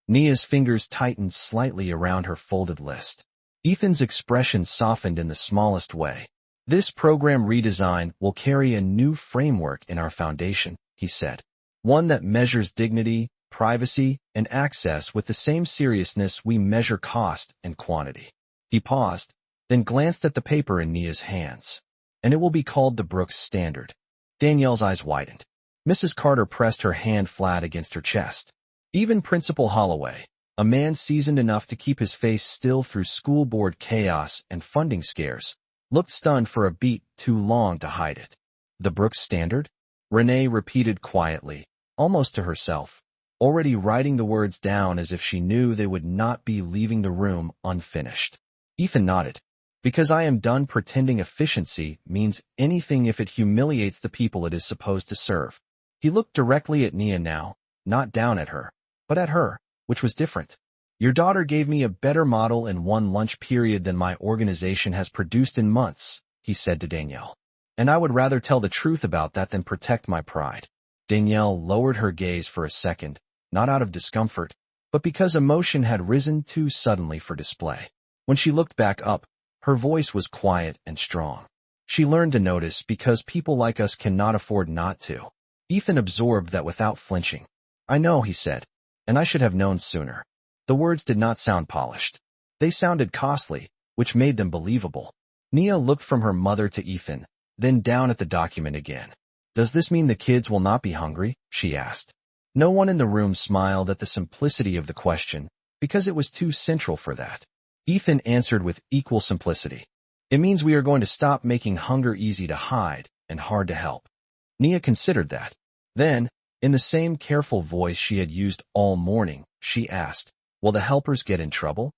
Nia's fingers tightened slightly around her folded list. Ethan's expression softened in the smallest way. This program redesign will carry a new framework in our foundation, he said. One that measures dignity, privacy, and access with the same seriousness we measure cost and quantity. He paused, then glanced at the paper in Nia's hands. And it will be called the Brooks Standard. Danielle's eyes widened. Mrs. Carter pressed her hand flat against her chest. Even Principal Holloway, a man seasoned enough to keep his face still through school board chaos and funding scares, looked stunned for a beat too long to hide it. The Brooks Standard? Renee repeated quietly, almost to herself, already writing the words down as if she knew they would not be leaving the room unfinished. Ethan nodded. Because I am done pretending efficiency means anything if it humiliates the people it is supposed to serve. He looked directly at Nia now, not down at her, but at her, which was different. Your daughter gave me a better model in one lunch period than my organization has produced in months, he said to Danielle. And I would rather tell the truth about that than protect my pride. Danielle lowered her gaze for a second, not out of discomfort, but because emotion had risen too suddenly for display. When she looked back up, her voice was quiet and strong. She learned to notice because people like us cannot afford not to. Ethan absorbed that without flinching. I know, he said, and I should have known sooner. The words did not sound polished. They sounded costly, which made them believable. Nia looked from her mother to Ethan, then down at the document again. Does this mean the kids will not be hungry? She asked. No one in the room smiled at the simplicity of the question, because it was too central for that. Ethan answered with equal simplicity. It means we are going to stop making hunger easy to hide and hard to help. Nia considered that. Then, in the same careful voice she had used all morning, she asked, will the helpers get in trouble?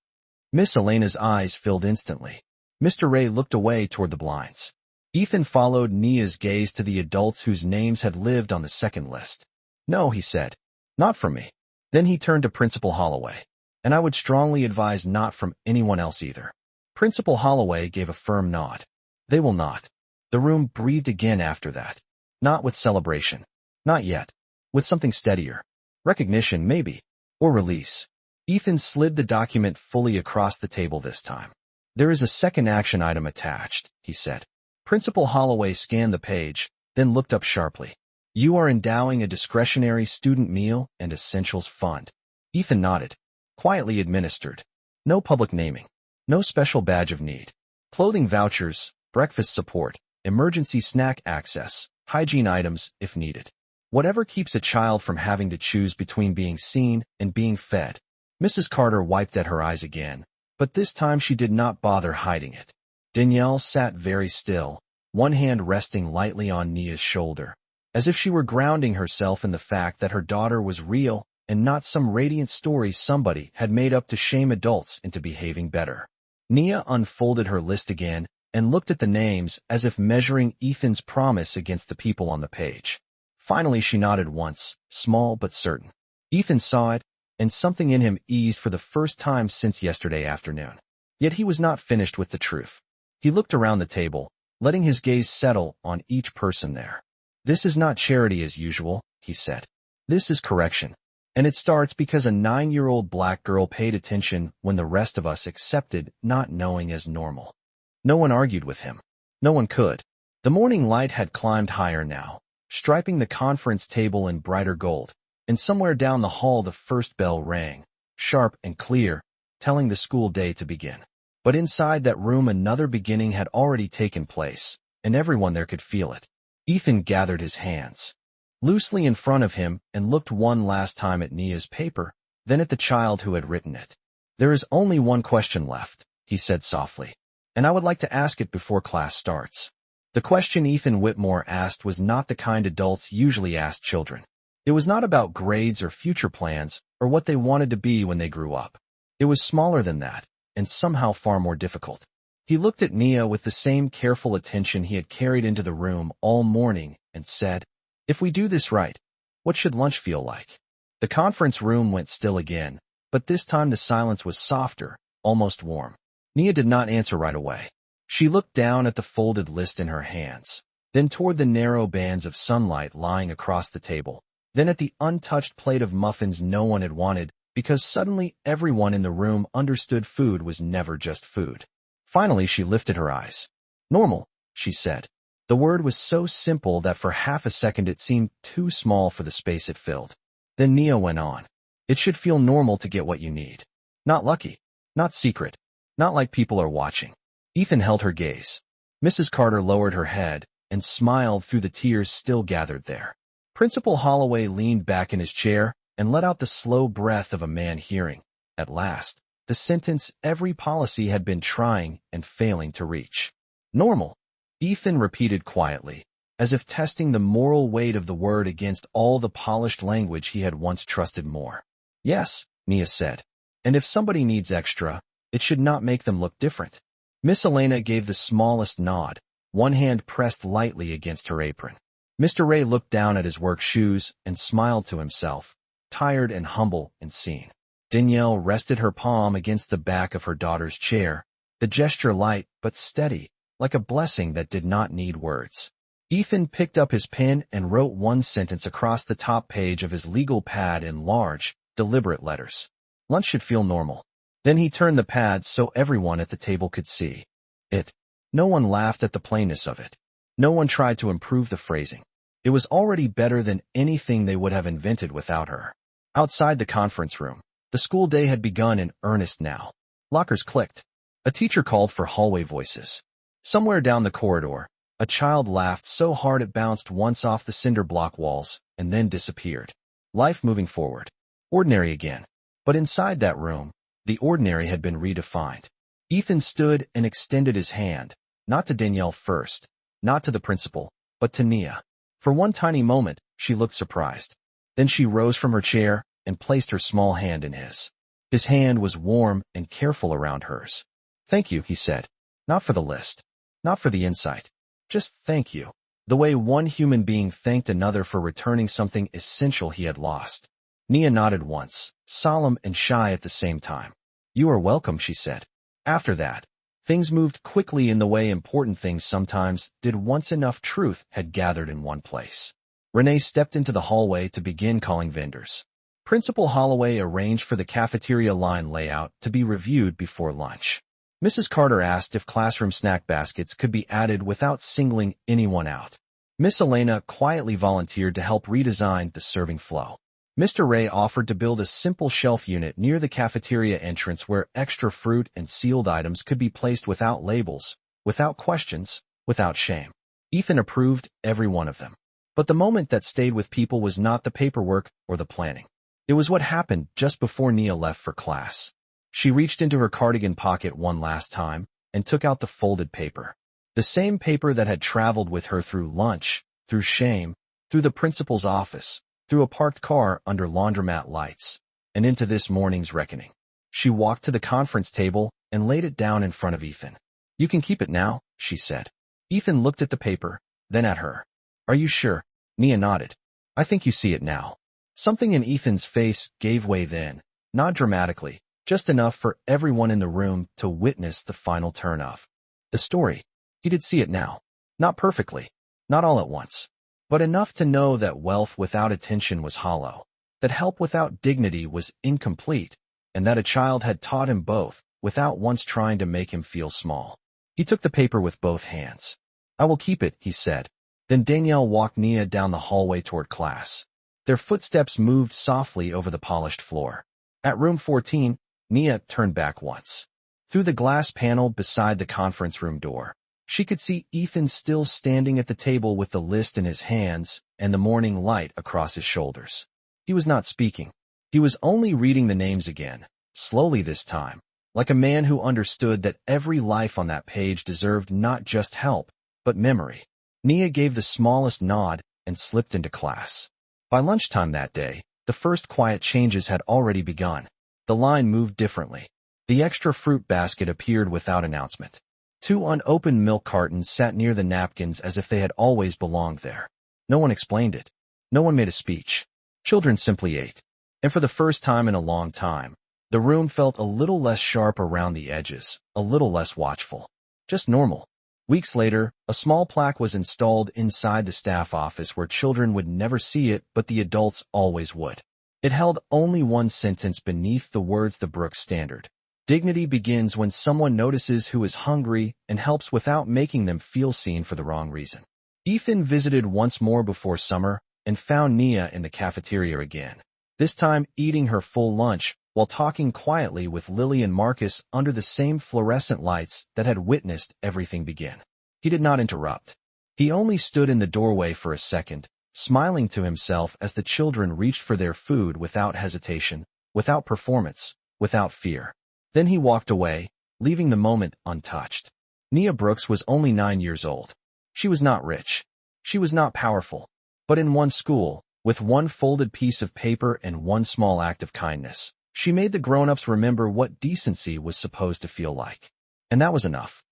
Miss Elena's eyes filled instantly. Mr. Ray looked away toward the blinds. Ethan followed Nia's gaze to the adults whose names had lived on the second list. No, he said. Not from me. Then he turned to Principal Holloway. And I would strongly advise not from anyone else either. Principal Holloway gave a firm nod. They will not. The room breathed again after that. Not with celebration. Not yet. With something steadier. Recognition, maybe. Or release. Ethan slid the document fully across the table this time. There is a second action item attached, he said. Principal Holloway scanned the page, then looked up sharply. You are endowing a discretionary student meal and essentials fund. Ethan nodded. Quietly administered. No public naming. No special badge of need. Clothing vouchers, breakfast support, emergency snack access, hygiene items if needed. Whatever keeps a child from having to choose between being seen and being fed. Mrs. Carter wiped at her eyes again, but this time she did not bother hiding it. Danielle sat very still, one hand resting lightly on Nia's shoulder, as if she were grounding herself in the fact that her daughter was real and not some radiant story somebody had made up to shame adults into behaving better. Nia unfolded her list again and looked at the names as if measuring Ethan's promise against the people on the page. Finally she nodded once, small but certain. Ethan saw it, and something in him eased for the first time since yesterday afternoon. Yet he was not finished with the truth. He looked around the table, letting his gaze settle on each person there. This is not charity as usual, he said. This is correction. And it starts because a 9-year-old black girl paid attention when the rest of us accepted not knowing as normal. No one argued with him. No one could. The morning light had climbed higher now, striping the conference table in brighter gold, and somewhere down the hall the first bell rang, sharp and clear, telling the school day to begin. But inside that room another beginning had already taken place, and everyone there could feel it. Ethan gathered his hands loosely in front of him and looked one last time at Nia's paper, then at the child who had written it. There is only one question left, he said softly, and I would like to ask it before class starts. The question Ethan Whitmore asked was not the kind adults usually ask children. It was not about grades or future plans or what they wanted to be when they grew up. It was smaller than that, and somehow far more difficult. He looked at Nia with the same careful attention he had carried into the room all morning and said, if we do this right, what should lunch feel like? The conference room went still again, but this time the silence was softer, almost warm. Nia did not answer right away. She looked down at the folded list in her hands, then toward the narrow bands of sunlight lying across the table, then at the untouched plate of muffins no one had wanted, because suddenly everyone in the room understood food was never just food. Finally she lifted her eyes. Normal, she said. The word was so simple that for half a second it seemed too small for the space it filled. Then Nia went on. It should feel normal to get what you need. Not lucky. Not secret. Not like people are watching. Ethan held her gaze. Mrs. Carter lowered her head and smiled through the tears still gathered there. Principal Holloway leaned back in his chair and let out the slow breath of a man hearing, at last, the sentence every policy had been trying and failing to reach. Normal. Ethan repeated quietly, as if testing the moral weight of the word against all the polished language he had once trusted more. Yes, Nia said. And if somebody needs extra, it should not make them look different. Miss Elena gave the smallest nod, one hand pressed lightly against her apron. Mr. Ray looked down at his work shoes and smiled to himself, tired and humble and seen. Danielle rested her palm against the back of her daughter's chair, the gesture light but steady, like a blessing that did not need words. Ethan picked up his pen and wrote one sentence across the top page of his legal pad in large, deliberate letters. Lunch should feel normal. Then he turned the pad so everyone at the table could see it. No one laughed at the plainness of it. No one tried to improve the phrasing. It was already better than anything they would have invented without her. Outside the conference room, the school day had begun in earnest now. Lockers clicked. A teacher called for hallway voices. Somewhere down the corridor, a child laughed so hard it bounced once off the cinder block walls and then disappeared. Life moving forward. Ordinary again. But inside that room, the ordinary had been redefined. Ethan stood and extended his hand, Not to Danielle first, not to the principal, but to Nia. For one tiny moment, she looked surprised. Then she rose from her chair and placed her small hand in his. His hand was warm and careful around hers. "Thank you," he said. "Not for the list. Not for the insight. Just thank you." The way one human being thanked another for returning something essential he had lost. Nia nodded once, solemn and shy at the same time. "You are welcome," she said. After that, things moved quickly in the way important things sometimes did once enough truth had gathered in one place. Renee stepped into the hallway to begin calling vendors. Principal Holloway arranged for the cafeteria line layout to be reviewed before lunch. Mrs. Carter asked if classroom snack baskets could be added without singling anyone out. Miss Elena quietly volunteered to help redesign the serving flow. Mr. Ray offered to build a simple shelf unit near the cafeteria entrance where extra fruit and sealed items could be placed without labels, without questions, without shame. Ethan approved every one of them. But the moment that stayed with people was not the paperwork or the planning. It was what happened just before Nia left for class. She reached into her cardigan pocket one last time and took out the folded paper. The same paper that had traveled with her through lunch, through shame, through the principal's office, through a parked car under laundromat lights, and into this morning's reckoning. She walked to the conference table and laid it down in front of Ethan. "You can keep it now," she said. Ethan looked at the paper, then at her. "Are you sure?" Nia nodded. "I think you see it now." Something in Ethan's face gave way then, not dramatically, just enough for everyone in the room to witness the final turn of the story. He did see it now. Not perfectly, not all at once, but enough to know that wealth without attention was hollow, that help without dignity was incomplete, and that a child had taught him both without once trying to make him feel small. He took the paper with both hands. "I will keep it," he said. Then Danielle walked Nia down the hallway toward class. Their footsteps moved softly over the polished floor. At room 14, Nia turned back once. Through the glass panel beside the conference room door, she could see Ethan still standing at the table with the list in his hands and the morning light across his shoulders. He was not speaking. He was only reading the names again, slowly this time, like a man who understood that every life on that page deserved not just help, but memory. Nia gave the smallest nod and slipped into class. By lunchtime that day, the first quiet changes had already begun. The line moved differently. The extra fruit basket appeared without announcement. 2 unopened milk cartons sat near the napkins as if they had always belonged there. No one explained it. No one made a speech. Children simply ate. And for the first time in a long time, the room felt a little less sharp around the edges, a little less watchful. Just normal. Weeks later, a small plaque was installed inside the staff office where children would never see it, but the adults always would. It held only one sentence beneath the words the Brooks Standard. Dignity begins when someone notices who is hungry and helps without making them feel seen for the wrong reason. Ethan visited once more before summer and found Nia in the cafeteria again, this time eating her full lunch while talking quietly with Lily and Marcus under the same fluorescent lights that had witnessed everything begin. He did not interrupt. He only stood in the doorway for a second, smiling to himself as the children reached for their food without hesitation, without performance, without fear. Then he walked away, leaving the moment untouched. Nia Brooks was only 9 years old. She was not rich. She was not powerful. But in one school, with one folded piece of paper and one small act of kindness, she made the grown-ups remember what decency was supposed to feel like. And that was enough.